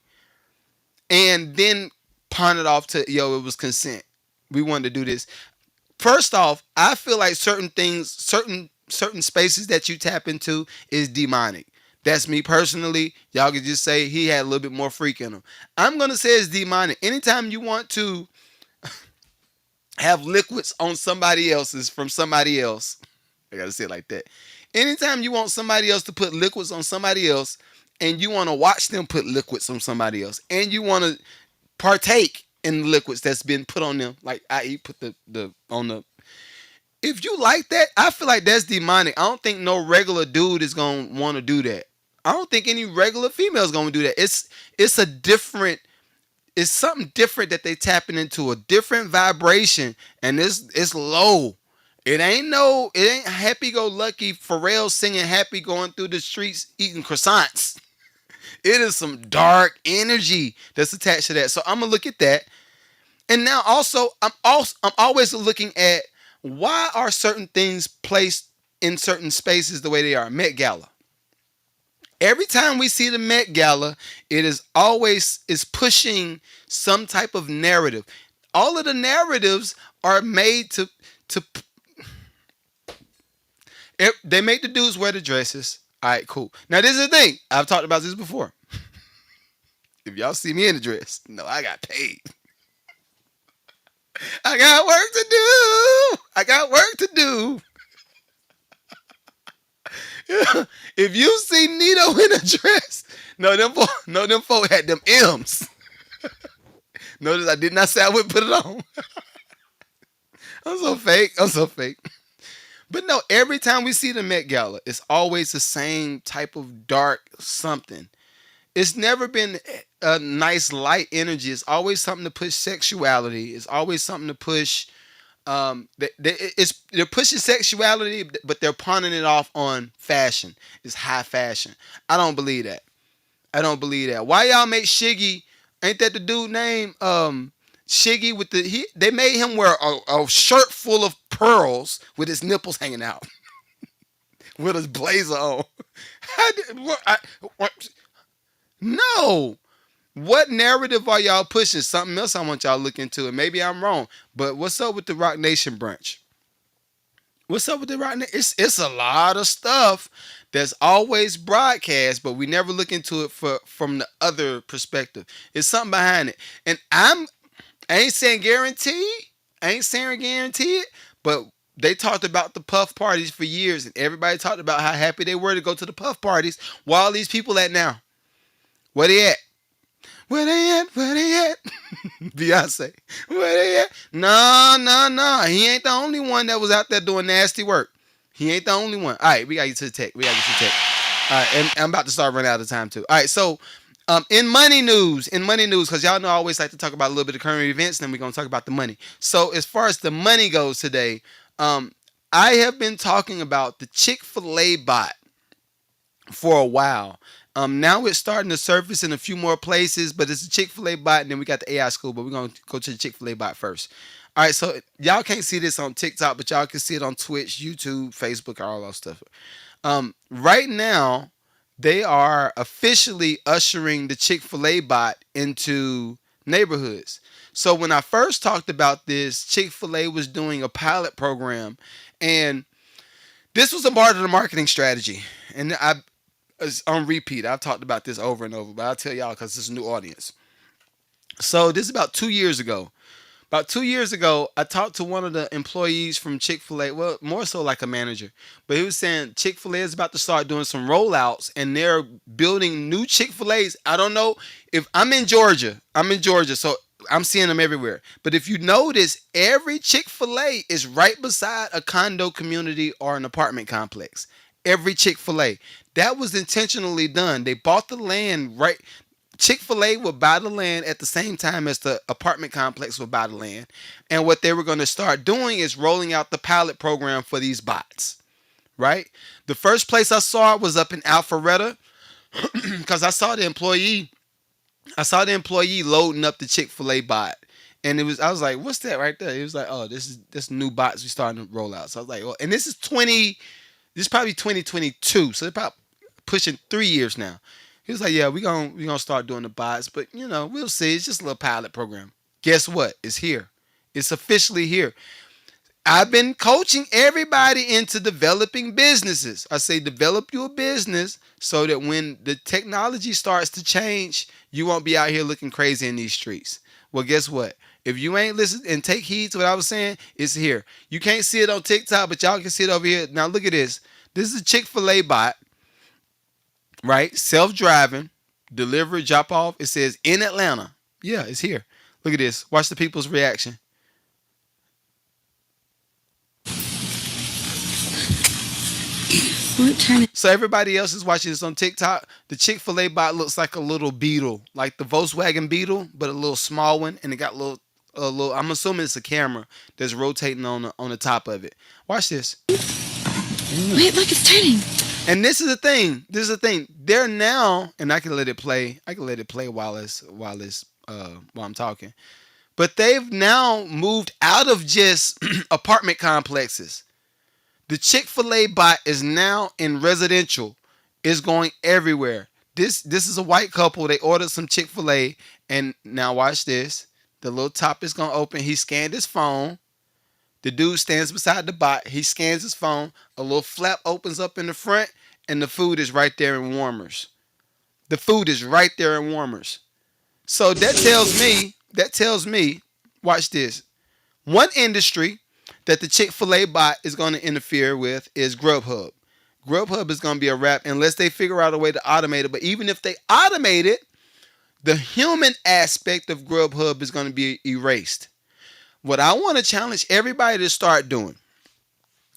and then pawn it off to, yo, it was consent? We wanted to do this. First off, I feel like certain things, certain spaces that you tap into is demonic. That's me personally. Y'all could just say he had a little bit more freak in him. I'm gonna say it's demonic. Anytime you want to have liquids on somebody else's from somebody else, I gotta say it like that. Anytime you want somebody else to put liquids on somebody else, and you want to watch them put liquids on somebody else, and you want to partake in the liquids that's been put on them, like i.e. put the on the. If you like that, I feel like that's demonic. I don't think no regular dude is gonna want to do that. I don't think any regular female is gonna do that. It's a different. It's something different that they tapping into, a different vibration, and it's low. It ain't happy go lucky Pharrell singing happy going through the streets eating croissants. It is some dark energy that's attached to that. So I'm gonna look at that. And now I'm always looking at why are certain things placed in certain spaces the way they are. Met Gala. Every time we see the Met Gala, is pushing some type of narrative. All of the narratives are made to they make the dudes wear the dresses. All right, cool. Now this is the thing. I've talked about this before. If y'all see me in a dress, no, I got paid. I got work to do. If you see Nito in a dress, them folk had them M's. Notice I did not say I would put it on. I'm so fake. I'm so fake. But no, every time we see the Met Gala, it's always the same type of dark something. It's never been a nice light energy. It's always something to push sexuality. It's always something to push. They're pushing sexuality, but they're pawning it off on fashion. It's high fashion. I don't believe that. I don't believe that. Why y'all make Shiggy? Ain't that the dude name? Shiggy with they made him wear a shirt full of pearls with his nipples hanging out, with his blazer on. What, no. What narrative are y'all pushing? Something else I want y'all to look into, and maybe I'm wrong. But what's up with the Rock Nation brunch? What's up with the Rock Nation? It's a lot of stuff that's always broadcast, but we never look into it from the other perspective. It's something behind it, and I ain't saying guarantee. I ain't saying guarantee it, but they talked about the puff parties for years, and everybody talked about how happy they were to go to the puff parties. Where all these people at now? Where they at? Where they at? Where they at? Beyonce. Where they at? No, no, no. He ain't the only one that was out there doing nasty work. He ain't the only one. All right, we got to get to the tech. All right, and I'm about to start running out of time too. All right, so in money news, because y'all know I always like to talk about a little bit of current events, and then we're going to talk about the money. So as far as the money goes today, I have been talking about the Chick-fil-A bot for a while. Now it's starting to surface in a few more places, but it's a Chick-fil-A bot, and then we got the AI school, but we're going to go to the Chick-fil-A bot first. All right, so y'all can't see this on TikTok, but y'all can see it on Twitch, YouTube, Facebook, all that stuff. Right now, they are officially ushering the Chick-fil-A bot into neighborhoods. So when I first talked about this, Chick-fil-A was doing a pilot program, and this was a part of the marketing strategy. And it's on repeat. I've talked about this over and over, but I'll tell y'all because this is a new audience. So this is about 2 years ago. About 2 years ago, I talked to one of the employees from Chick-fil-A, well, more so like a manager, but he was saying Chick-fil-A is about to start doing some rollouts, and they're building new Chick-fil-A's. I don't know if I'm in Georgia, so I'm seeing them everywhere. But if you notice, every Chick-fil-A is right beside a condo community or an apartment complex. Every Chick-fil-A. That was intentionally done. They bought the land right. Chick-fil-A would buy the land at the same time as the apartment complex would buy the land. And what they were going to start doing is rolling out the pilot program for these bots, right? The first place I saw it was up in Alpharetta because I saw the employee loading up the Chick-fil-A bot. And I was like, what's that right there? It was like, oh, this new bots we starting to roll out. So I was like, well, and this is probably 2022. So they're about pushing 3 years now. He was like, yeah, we gonna start doing the bots, but we'll see. It's just a little pilot program. Guess what? It's here. It's officially here. I've been coaching everybody into developing businesses. I say develop your business so that when the technology starts to change, you won't be out here looking crazy in these streets. Well, guess what? If you ain't listen and take heed to what I was saying, it's here. You can't see it on TikTok, but y'all can see it over here. Now look at this. This is a Chick-fil-A bot. Right? Self-driving, delivery, drop off. It says in Atlanta. Yeah, it's here. Look at this. Watch the people's reaction. So everybody else is watching this on TikTok. The Chick-fil-A bot looks like a little Beetle, like the Volkswagen Beetle, but a little small one, and it got a little. I'm assuming it's a camera that's rotating on the top of it. Watch this. Wait, look, it's turning. And this is the thing. They're now, and I can let it play. I can let it play while I'm talking. But they've now moved out of just apartment complexes. The Chick-fil-A bot is now in residential. It's going everywhere. This is a white couple. They ordered some Chick-fil-A, and now watch this. The little top is gonna open. He scanned his phone. The dude stands beside the bot. He scans his phone. A little flap opens up in the front, and the food is right there in warmers. So that tells me, watch this. One industry that the Chick-fil-A bot is going to interfere with is Grubhub. Grubhub is going to be a wrap unless they figure out a way to automate it. But even if they automate it, the human aspect of Grubhub is going to be erased. What I want to challenge everybody to start doing,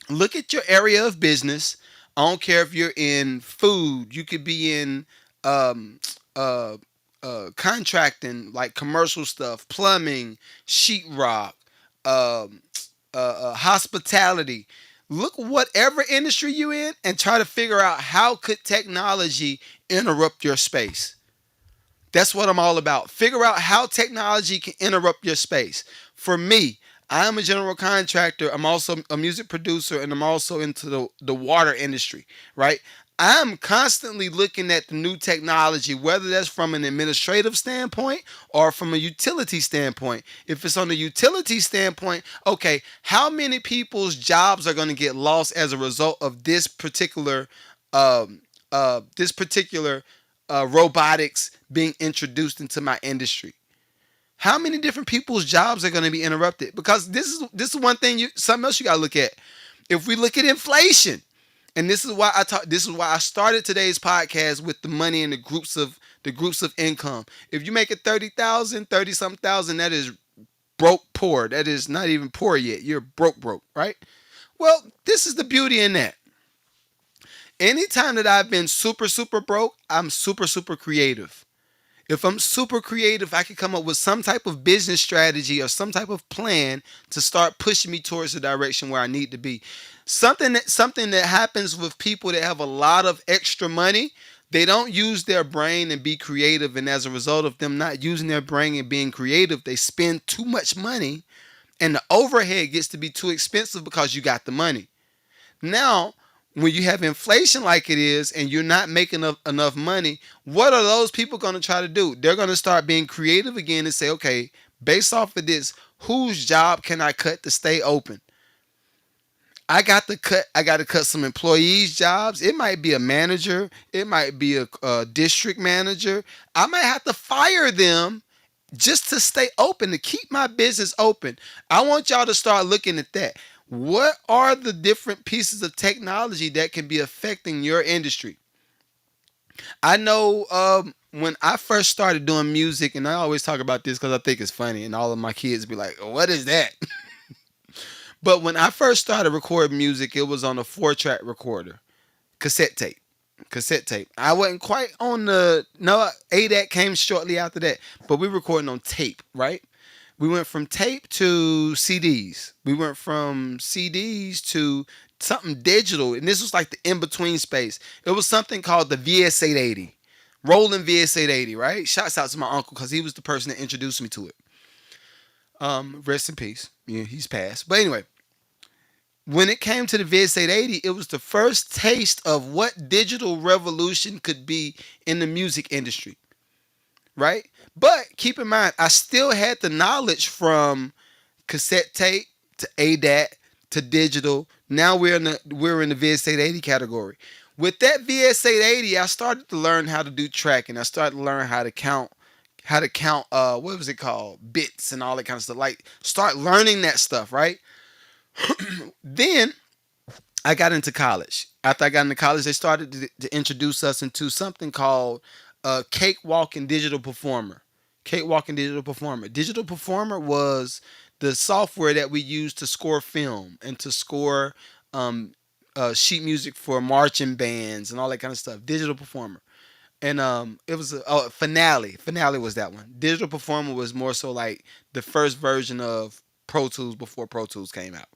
look at your area of business. I don't care if you're in food, you could be in um, uh, contracting, like commercial stuff, plumbing, sheetrock, um, hospitality. Look whatever industry you in and try to figure out how could technology interrupt your space. That's what I'm all about. Figure out how technology can interrupt your space. For me, I am a general contractor. I'm also a music producer, and I'm also into the water industry, right? I'm constantly looking at the new technology, whether that's from an administrative standpoint or from a utility standpoint. If it's on the utility standpoint, okay, how many people's jobs are going to get lost as a result of this particular robotics being introduced into my industry? How many different people's jobs are going to be interrupted? Because this is one thing something else you got to look at. If we look at inflation, and this is why I started today's podcast with the money and the groups of income. If you make it 30,000, 30 something thousand, that is broke poor. That is not even poor yet. You're broke, right? Well, this is the beauty in that. Anytime that I've been super broke, I'm super creative. If I'm super creative, I can come up with some type of business strategy or some type of plan to start pushing me towards the direction where I need to be. Something that happens with people that have a lot of extra money, they don't use their brain and be creative, and as a result of them not using their brain and being creative, they spend too much money and the overhead gets to be too expensive because you got the money. Now, when you have inflation like it is and you're not making enough money, what are those people going to try to do? They're going to start being creative again and say, okay, based off of this, whose job can I cut to stay open? I got to cut some employees' jobs. It might be a manager. It might be a district manager. I might have to fire them just to stay open, to keep my business open. I want y'all to start looking at that. What are the different pieces of technology that can be affecting your industry? I know when I first started doing music, and I always talk about this because I think it's funny, and all of my kids be like, "What is that?" But when I first started recording music, it was on a 4-track recorder, cassette tape. Cassette tape. I wasn't quite on the no ADAT came shortly after that, but we recording on tape, right? We went from tape to CDs. We went from CDs to something digital, and this was like the in-between space. It was something called the VS880. Rolling VS880, right? Shouts out to my uncle because he was the person that introduced me to it. Rest in peace. Yeah, he's passed. But anyway, when it came to the VS880, it was the first taste of what digital revolution could be in the music industry, right? But keep in mind, I still had the knowledge from cassette tape to ADAT to digital. Now we're in the VS880 category. With that VS880, I started to learn how to do tracking. I started to learn how to count what was it called, bits and all that kind of stuff. Like start learning that stuff, right? Then I got into college. After I got into college, they started to introduce us into something called Cakewalk and Digital Performer. Cakewalk and Digital Performer. Digital Performer was the software that we used to score film and to score sheet music for marching bands and all that kind of stuff. Digital Performer. And it was Finale. Finale was that one. Digital Performer was more so like the first version of Pro Tools before Pro Tools came out.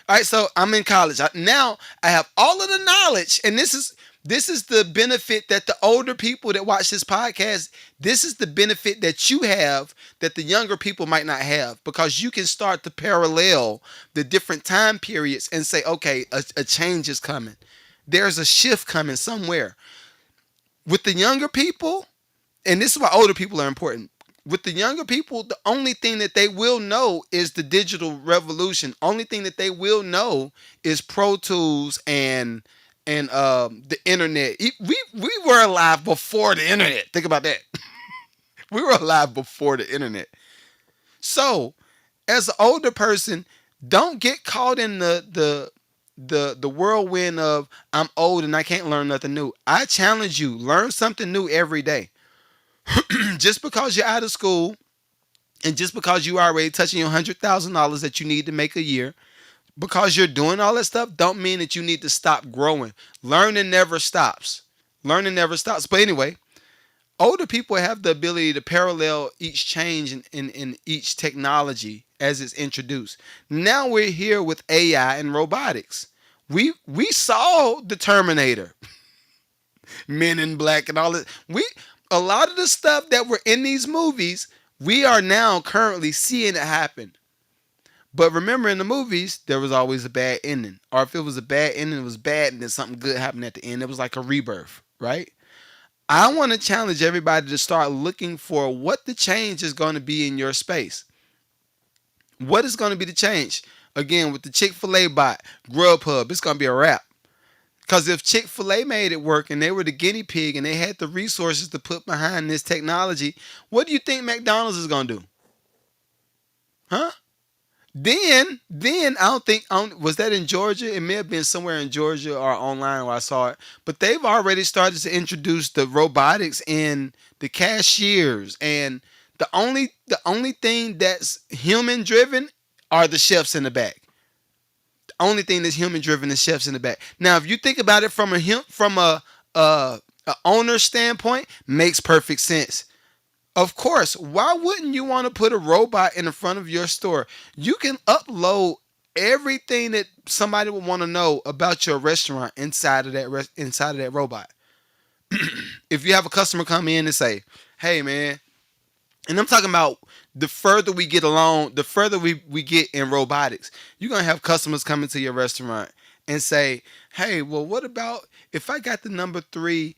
All right, so I'm in college. Now I have all of the knowledge, and this is the benefit that the older people that watch this podcast, this is the benefit that you have that the younger people might not have, because you can start to parallel the different time periods and say, okay, a change is coming. There's a shift coming somewhere. With the younger people, and this is why older people are important. With the younger people, the only thing that they will know is the digital revolution. Only thing that they will know is Pro Tools and the internet. We were alive before the internet. Think about that. We were alive before the internet. So, as an older person, don't get caught in the whirlwind of I'm old and I can't learn nothing new. I challenge you, learn something new every day. Just because you're out of school and just because you are already touching your $100,000 that you need to make a year, because you're doing all that stuff, don't mean that you need to stop growing. Learning never stops. Learning never stops. But anyway, older people have the ability to parallel each change in each technology as it's introduced. Now we're here with AI and robotics. We saw the Terminator, Men in Black, and all that. A lot of the stuff that were in these movies, we are now currently seeing it happen. But remember, in the movies, there was always a bad ending. Or if it was a bad ending, it was bad, and then something good happened at the end. It was like a rebirth, right? I want to challenge everybody to start looking for what the change is going to be in your space. What is going to be the change? Again, with the Chick-fil-A bot, Grubhub, it's going to be a wrap. Because if Chick-fil-A made it work and they were the guinea pig and they had the resources to put behind this technology, what do you think McDonald's is going to do? Huh? Then was that in Georgia? It may have been somewhere in Georgia or online where I saw it. But they've already started to introduce the robotics in the cashiers, and the only thing that's human driven are the chefs in the back. The only thing that's human driven is chefs in the back. Now, if you think about it from a owner standpoint, makes perfect sense. Of course, why wouldn't you want to put a robot in the front of your store? You can upload everything that somebody would want to know about your restaurant inside of that robot. If you have a customer come in and say, "Hey, man," and I'm talking about the further we get along, the further we get in robotics, you're gonna have customers coming to your restaurant and say, "Hey, well, what about if I got the number three?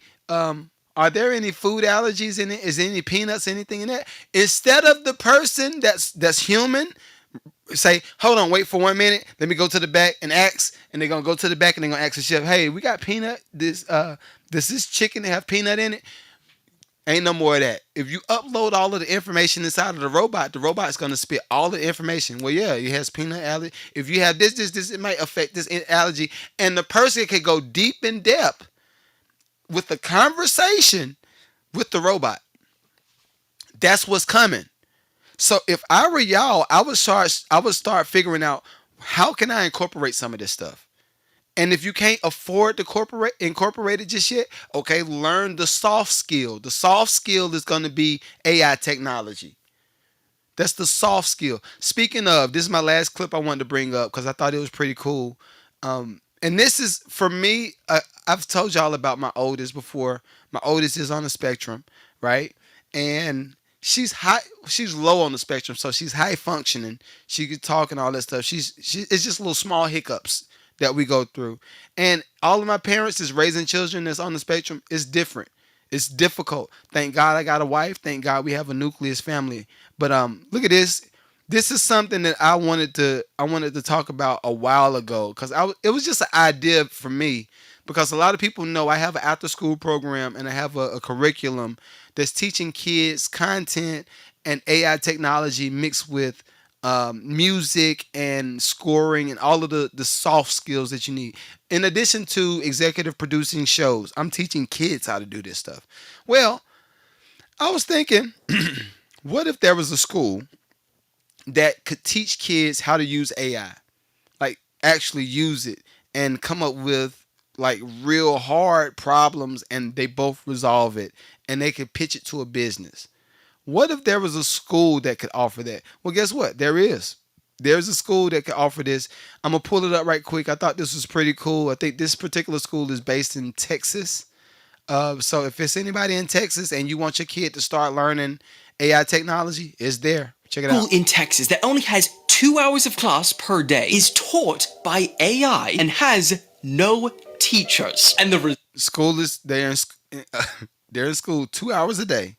Are there any food allergies in it? Is there any peanuts, anything in that?" Instead of the person that's human say, "Hold on, wait for 1 minute. Let me go to the back and ask." And they're gonna go to the back and they're gonna ask the chef, "Hey, we got peanut. Does this chicken have peanut in it?" Ain't no more of that. If you upload all of the information inside of the robot's gonna spit all the information. Well, yeah, it has peanut allergy. If you have this, it might affect this allergy. And the person can go deep in depth with the conversation with the robot. That's what's coming. So if I were y'all, I would start figuring out how can I incorporate some of this stuff. And if you can't afford to incorporate it just yet, okay, learn the soft skill. The soft skill is going to be AI technology. That's the soft skill. Speaking of, this is my last clip I wanted to bring up because I thought it was pretty cool. And this is for me. I've told y'all about my oldest before. My oldest is on the spectrum, right? And she's high. She's low on the spectrum, so she's high functioning. She can talk and all that stuff. It's just little small hiccups that we go through. And all of my parents is raising children that's on the spectrum. It's different. It's difficult. Thank God I got a wife. Thank God we have a nucleus family. But look at this. This is something that I wanted to talk about a while ago because it was just an idea for me because a lot of people know I have an after school program and I have a curriculum that's teaching kids content and AI technology mixed with music and scoring and all of the soft skills that you need. In addition to executive producing shows, I'm teaching kids how to do this stuff. Well, I was thinking, what if there was a school that could teach kids how to use AI, like actually use it and come up with like real hard problems and they both resolve it and they could pitch it to a business. What if there was a school that could offer that? Well, guess what? There is. There's a school that could offer this. I'm going to pull it up right quick. I thought this was pretty cool. I think this particular school is based in Texas. So if it's anybody in Texas and you want your kid to start learning AI technology, it's there. Check it out. School in Texas that only has 2 hours of class per day is taught by AI and has no teachers. And the school is they're in school 2 hours a day.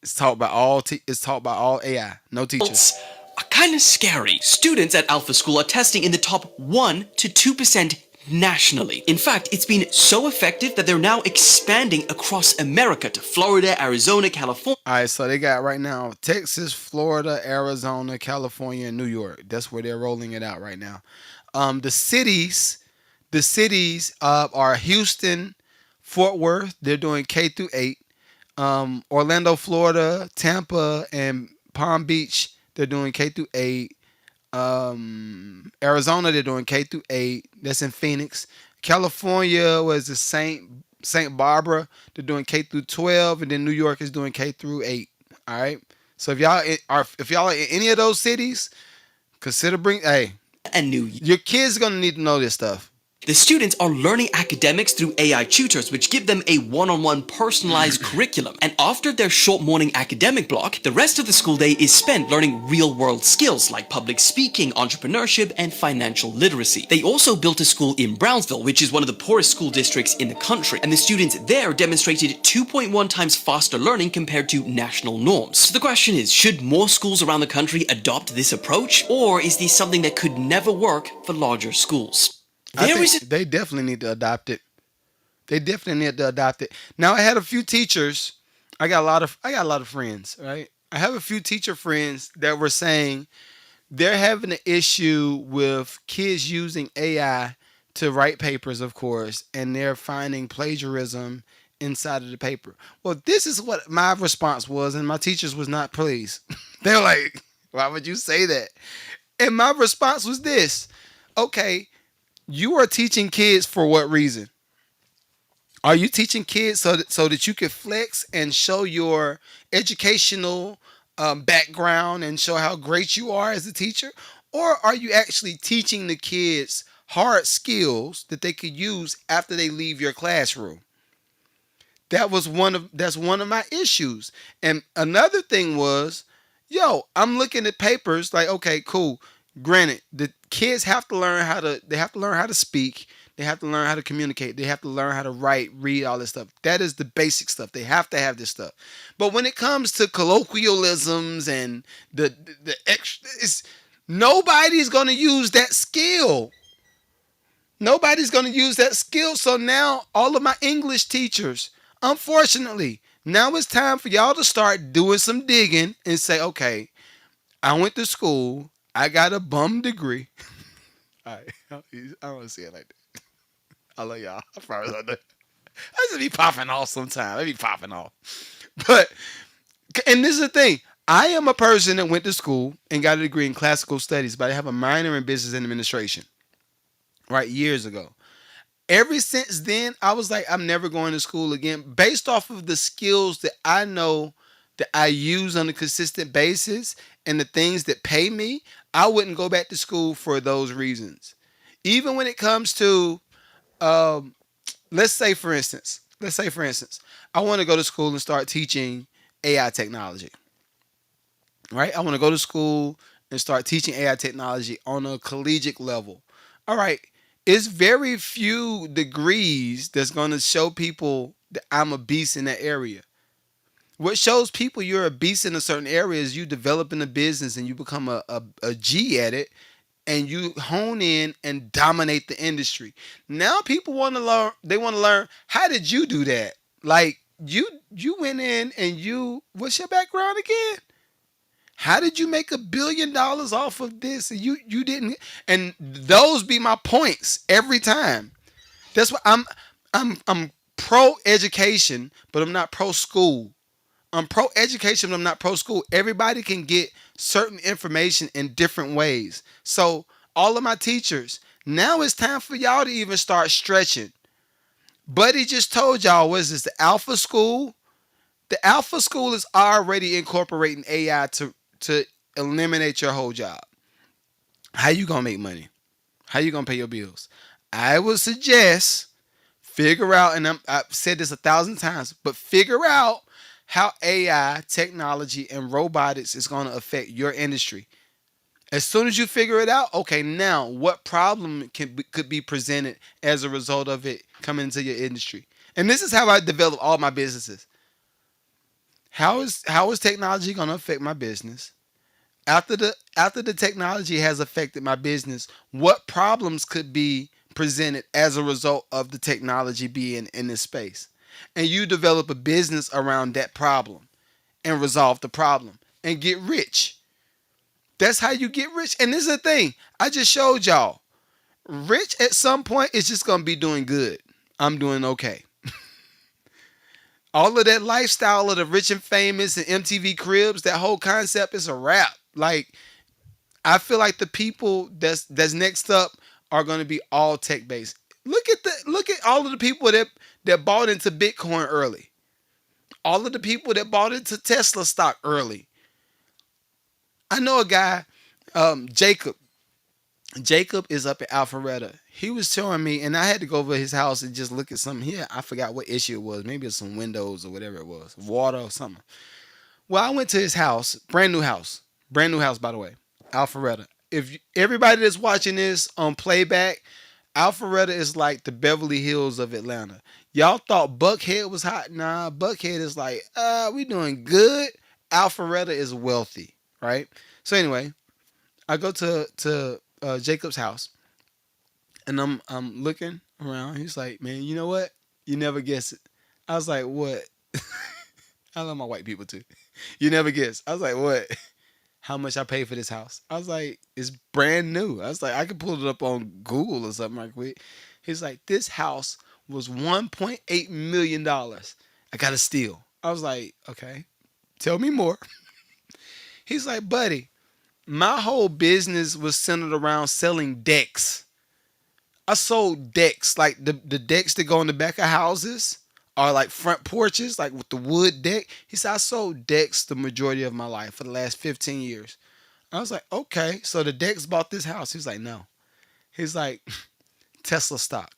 It's taught by all AI, no teachers. results are kind of scary. Students at Alpha School are testing in the top 1 to 2% nationally. In fact, it's been so effective that they're now expanding across America to Florida, Arizona, California. All right, so they got right now Texas, Florida, Arizona, California, and New York. That's where they're rolling it out right now. The cities The cities are Houston, Fort Worth. They're doing K through 8. Orlando, Florida, Tampa, and Palm Beach. They're doing K through 8. Arizona, they're doing K through 8. That's in Phoenix. California was the Saint Barbara. They're doing K through 12, and then New York is doing K through 8. All right. So if y'all are in any of those cities, consider bring. Hey, and New your kids are gonna need to know this stuff. The students are learning academics through AI tutors, which give them a one-on-one personalized curriculum. And after their short morning academic block, the rest of the school day is spent learning real-world skills like public speaking, entrepreneurship, and financial literacy. They also built a school in Brownsville, which is one of the poorest school districts in the country. And the students there demonstrated 2.1 times faster learning compared to national norms. So the question is, should more schools around the country adopt this approach? Or is this something that could never work for larger schools? I think they definitely need to adopt it. They definitely need to adopt it. Now I had a few teachers. I got a lot of friends, right? I have a few teacher friends that were saying they're having an issue with kids using AI to write papers, of course, and they're finding plagiarism inside of the paper. Well, this is what my response was, and my teachers was not pleased. They were like, "Why would you say that?" And my response was this: "Okay, you are teaching kids for what reason? Are you teaching kids so that you can flex and show your educational background and show how great you are as a teacher? Or are you actually teaching the kids hard skills that they could use after they leave your classroom?" That's one of my issues. And another thing was, I'm looking at papers like, okay, cool. Granted, the kids have to learn how to speak. They have to learn how to communicate. They have to learn how to write, read, all this stuff. That is the basic stuff. They have to have this stuff. But when it comes to colloquialisms and the extra, nobody's gonna use that skill. Nobody's going to use that skill. So now all of my English teachers, unfortunately, now it's time for y'all to start doing some digging and say, okay, I went to school. I got a bum degree. All right. I don't want to say it like that. I love y'all. I promise I do. I just be popping off sometimes. I be popping off. But, and this is the thing. I am a person that went to school and got a degree in classical studies, but I have a minor in business administration, right, years ago. Ever since then, I was like, I'm never going to school again. Based off of the skills that I know that I use on a consistent basis and the things that pay me, I wouldn't go back to school for those reasons. Even when it comes to, um, let's say for instance, I want to go to school and start teaching AI technology, right? I want to go to school and start teaching AI technology on a collegiate level. All right, it's very few degrees that's going to show people that I'm a beast in that area. What shows people you're a beast in a certain area is you develop in a business and you become a G at it and you hone in and dominate the industry. Now people want to learn, they want to learn, how did you do that? Like you went in and what's your background again? How did you make $1 billion off of this? And you didn't, and those be my points every time. That's what I'm pro education, but I'm not pro school. I'm pro education, but I'm not pro school. Everybody can get certain information in different ways. So all of my teachers, now it's time for y'all to even start stretching. Buddy just told y'all, what is this, the Alpha School? The Alpha School is already incorporating AI to eliminate your whole job. How you gonna make money? How you gonna pay your bills? I would suggest figure out, and I've said this 1,000 times, but figure out how AI, technology, and robotics is gonna affect your industry. As soon as you figure it out, okay, now what problem could be presented as a result of it coming into your industry? And this is how I develop all my businesses. How is technology going to affect my business? After the technology has affected my business, what problems could be presented as a result of the technology being in this space? And you develop a business around that problem and resolve the problem and get rich. That's how you get rich. And this is the thing I just showed y'all. Rich at some point is just gonna be doing good. I'm doing okay. All of that lifestyle of the rich and famous and MTV Cribs, that whole concept is a wrap. Like I feel like the people that's next up are gonna be all tech based. Look at all of the people that bought into Bitcoin early. All of the people that bought into Tesla stock early. I know a guy, Jacob. Jacob is up at Alpharetta. He was telling me, and I had to go over to his house and just look at something here. I forgot what issue it was. Maybe it's some windows or whatever it was, water or something. Well, I went to his house, brand new house by the way, Alpharetta. If everybody that's watching this on playback, Alpharetta is like the Beverly Hills of Atlanta. Y'all thought Buckhead was hot? Nah, Buckhead is like, we doing good. Alpharetta is wealthy, right? So anyway, I go to Jacob's house, and I'm looking around. He's like, man, you know what? You never guess it. I was like, what? I love my white people too. You never guess. I was like, what? How much I paid for this house? I was like, it's brand new. I was like, I could pull it up on Google or something right quick. He's like, this house was $1.8 million. I got to steal. I was like, okay, tell me more. He's like, buddy, my whole business was centered around selling decks. I sold decks, like the decks that go in the back of houses or like front porches, like with the wood deck. He said, I sold decks the majority of my life for the last 15 years. I was like, okay, so the decks bought this house. He's like, no. He's like, Tesla stock.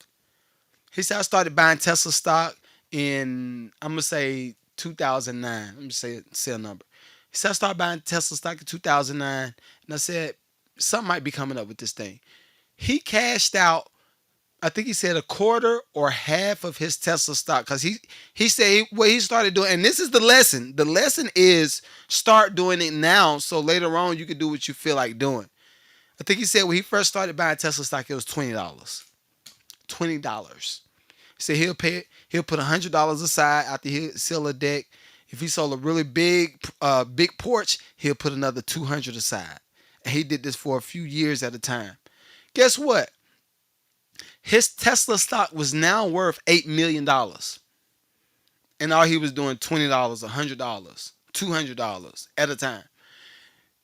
He said, I started buying Tesla stock in, I'm going to say 2009. Let me say a number. He said, I started buying Tesla stock in 2009. And I said, something might be coming up with this thing. He cashed out, I think he said a quarter or half of his Tesla stock, because he said what he started doing, and this is the lesson. The lesson is start doing it now, so later on you can do what you feel like doing. I think he said when he first started buying Tesla stock, it was $20. $20. He said he'll pay it. He'll put $100 aside after he sell a deck. If he sold a really big porch, he'll put another $200 aside. And he did this for a few years at a time. Guess what? His Tesla stock was now worth $8 million. And all he was doing $20, $100, $200 at a time.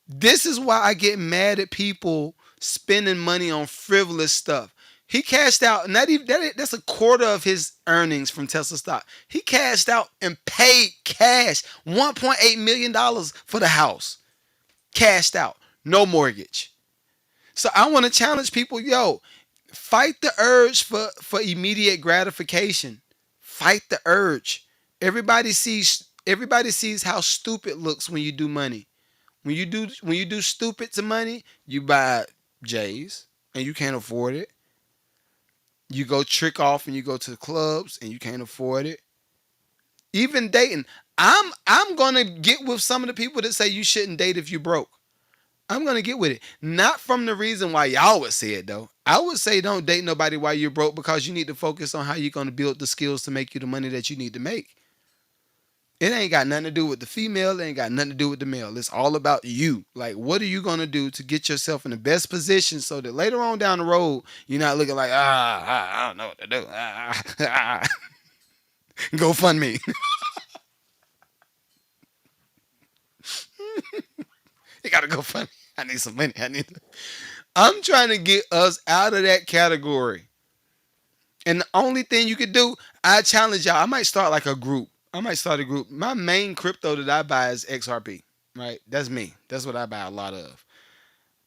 This is why I get mad at people spending money on frivolous stuff. He cashed out, not even that's a quarter of his earnings from Tesla stock. He cashed out and paid cash $1.8 million for the house. Cashed out, no mortgage. So I want to challenge people, fight the urge for immediate gratification. Fight the urge. Everybody sees how stupid it looks when you do money. When you do stupid to money, you buy J's and you can't afford it. You go trick off and you go to the clubs and you can't afford it. Even dating, I'm gonna get with some of the people that say you shouldn't date if you broke. I'm going to get with it. Not from the reason why y'all would say it, though. I would say don't date nobody while you're broke, because you need to focus on how you're going to build the skills to make you the money that you need to make. It ain't got nothing to do with the female. It ain't got nothing to do with the male. It's all about you. Like, what are you going to do to get yourself in the best position so that later on down the road, you're not looking like, I don't know what to do. Go fund me. You gotta go fund me. I need some money. I'm trying to get us out of that category. And the only thing you could do, I challenge y'all. I might start like a group. My main crypto that I buy is XRP. Right? That's me. That's what I buy a lot of.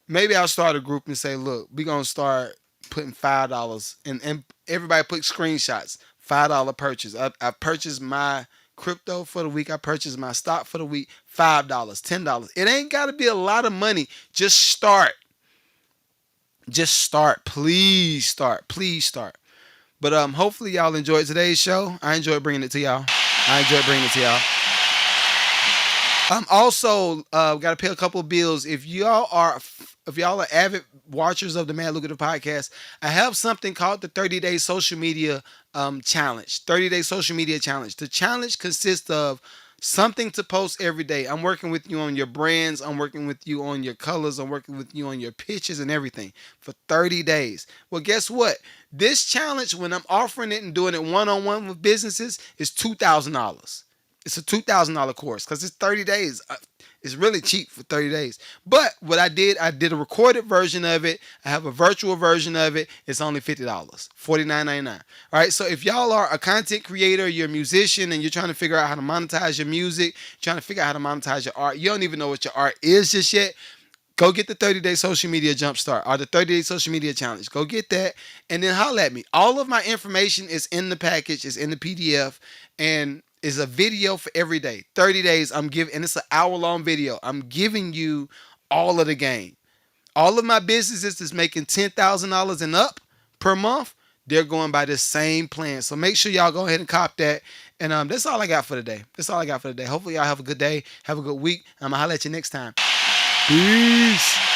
Maybe I'll start a group and say, look, we're gonna start putting $5 and everybody put screenshots. $5 purchase. I purchased my crypto for the week. I purchased my stock for the week. $5, $10. It ain't got to be a lot of money. Just start. Please start. But hopefully y'all enjoyed today's show. I enjoyed bringing it to y'all. Also got to pay a couple of bills. If y'all are avid watchers of the Mad Lucrative podcast, I have something called the 30-day social media challenge. 30-day social media challenge. The challenge consists of Something to post every day. I'm working with you on your brands. I'm working with you on your colors. I'm working with you on your pictures and everything for 30 days. Well, guess what? This challenge, when I'm offering it and doing it one-on-one with businesses, is $2,000. It's a $2,000 course because it's 30 days. It's really cheap for 30 days. But what I did a recorded version of it. I have a virtual version of it. It's only $50, $49.99. All right. So if y'all are a content creator, you're a musician, and you're trying to figure out how to monetize your music, trying to figure out how to monetize your art, you don't even know what your art is just yet. Go get the 30-day social media jumpstart or the 30-day social media challenge. Go get that and then holler at me. All of my information is in the package, is in the PDF, and is a video for every day. 30 days I'm giving, and it's an hour-long video. I'm giving you all of the game. All of my businesses that's making $10,000 and up per month, they're going by the same plan. So make sure y'all go ahead and cop that. And that's all I got for today. That's all I got for today. Hopefully y'all have a good day. Have a good week. I'm going to holler at you next time. Peace.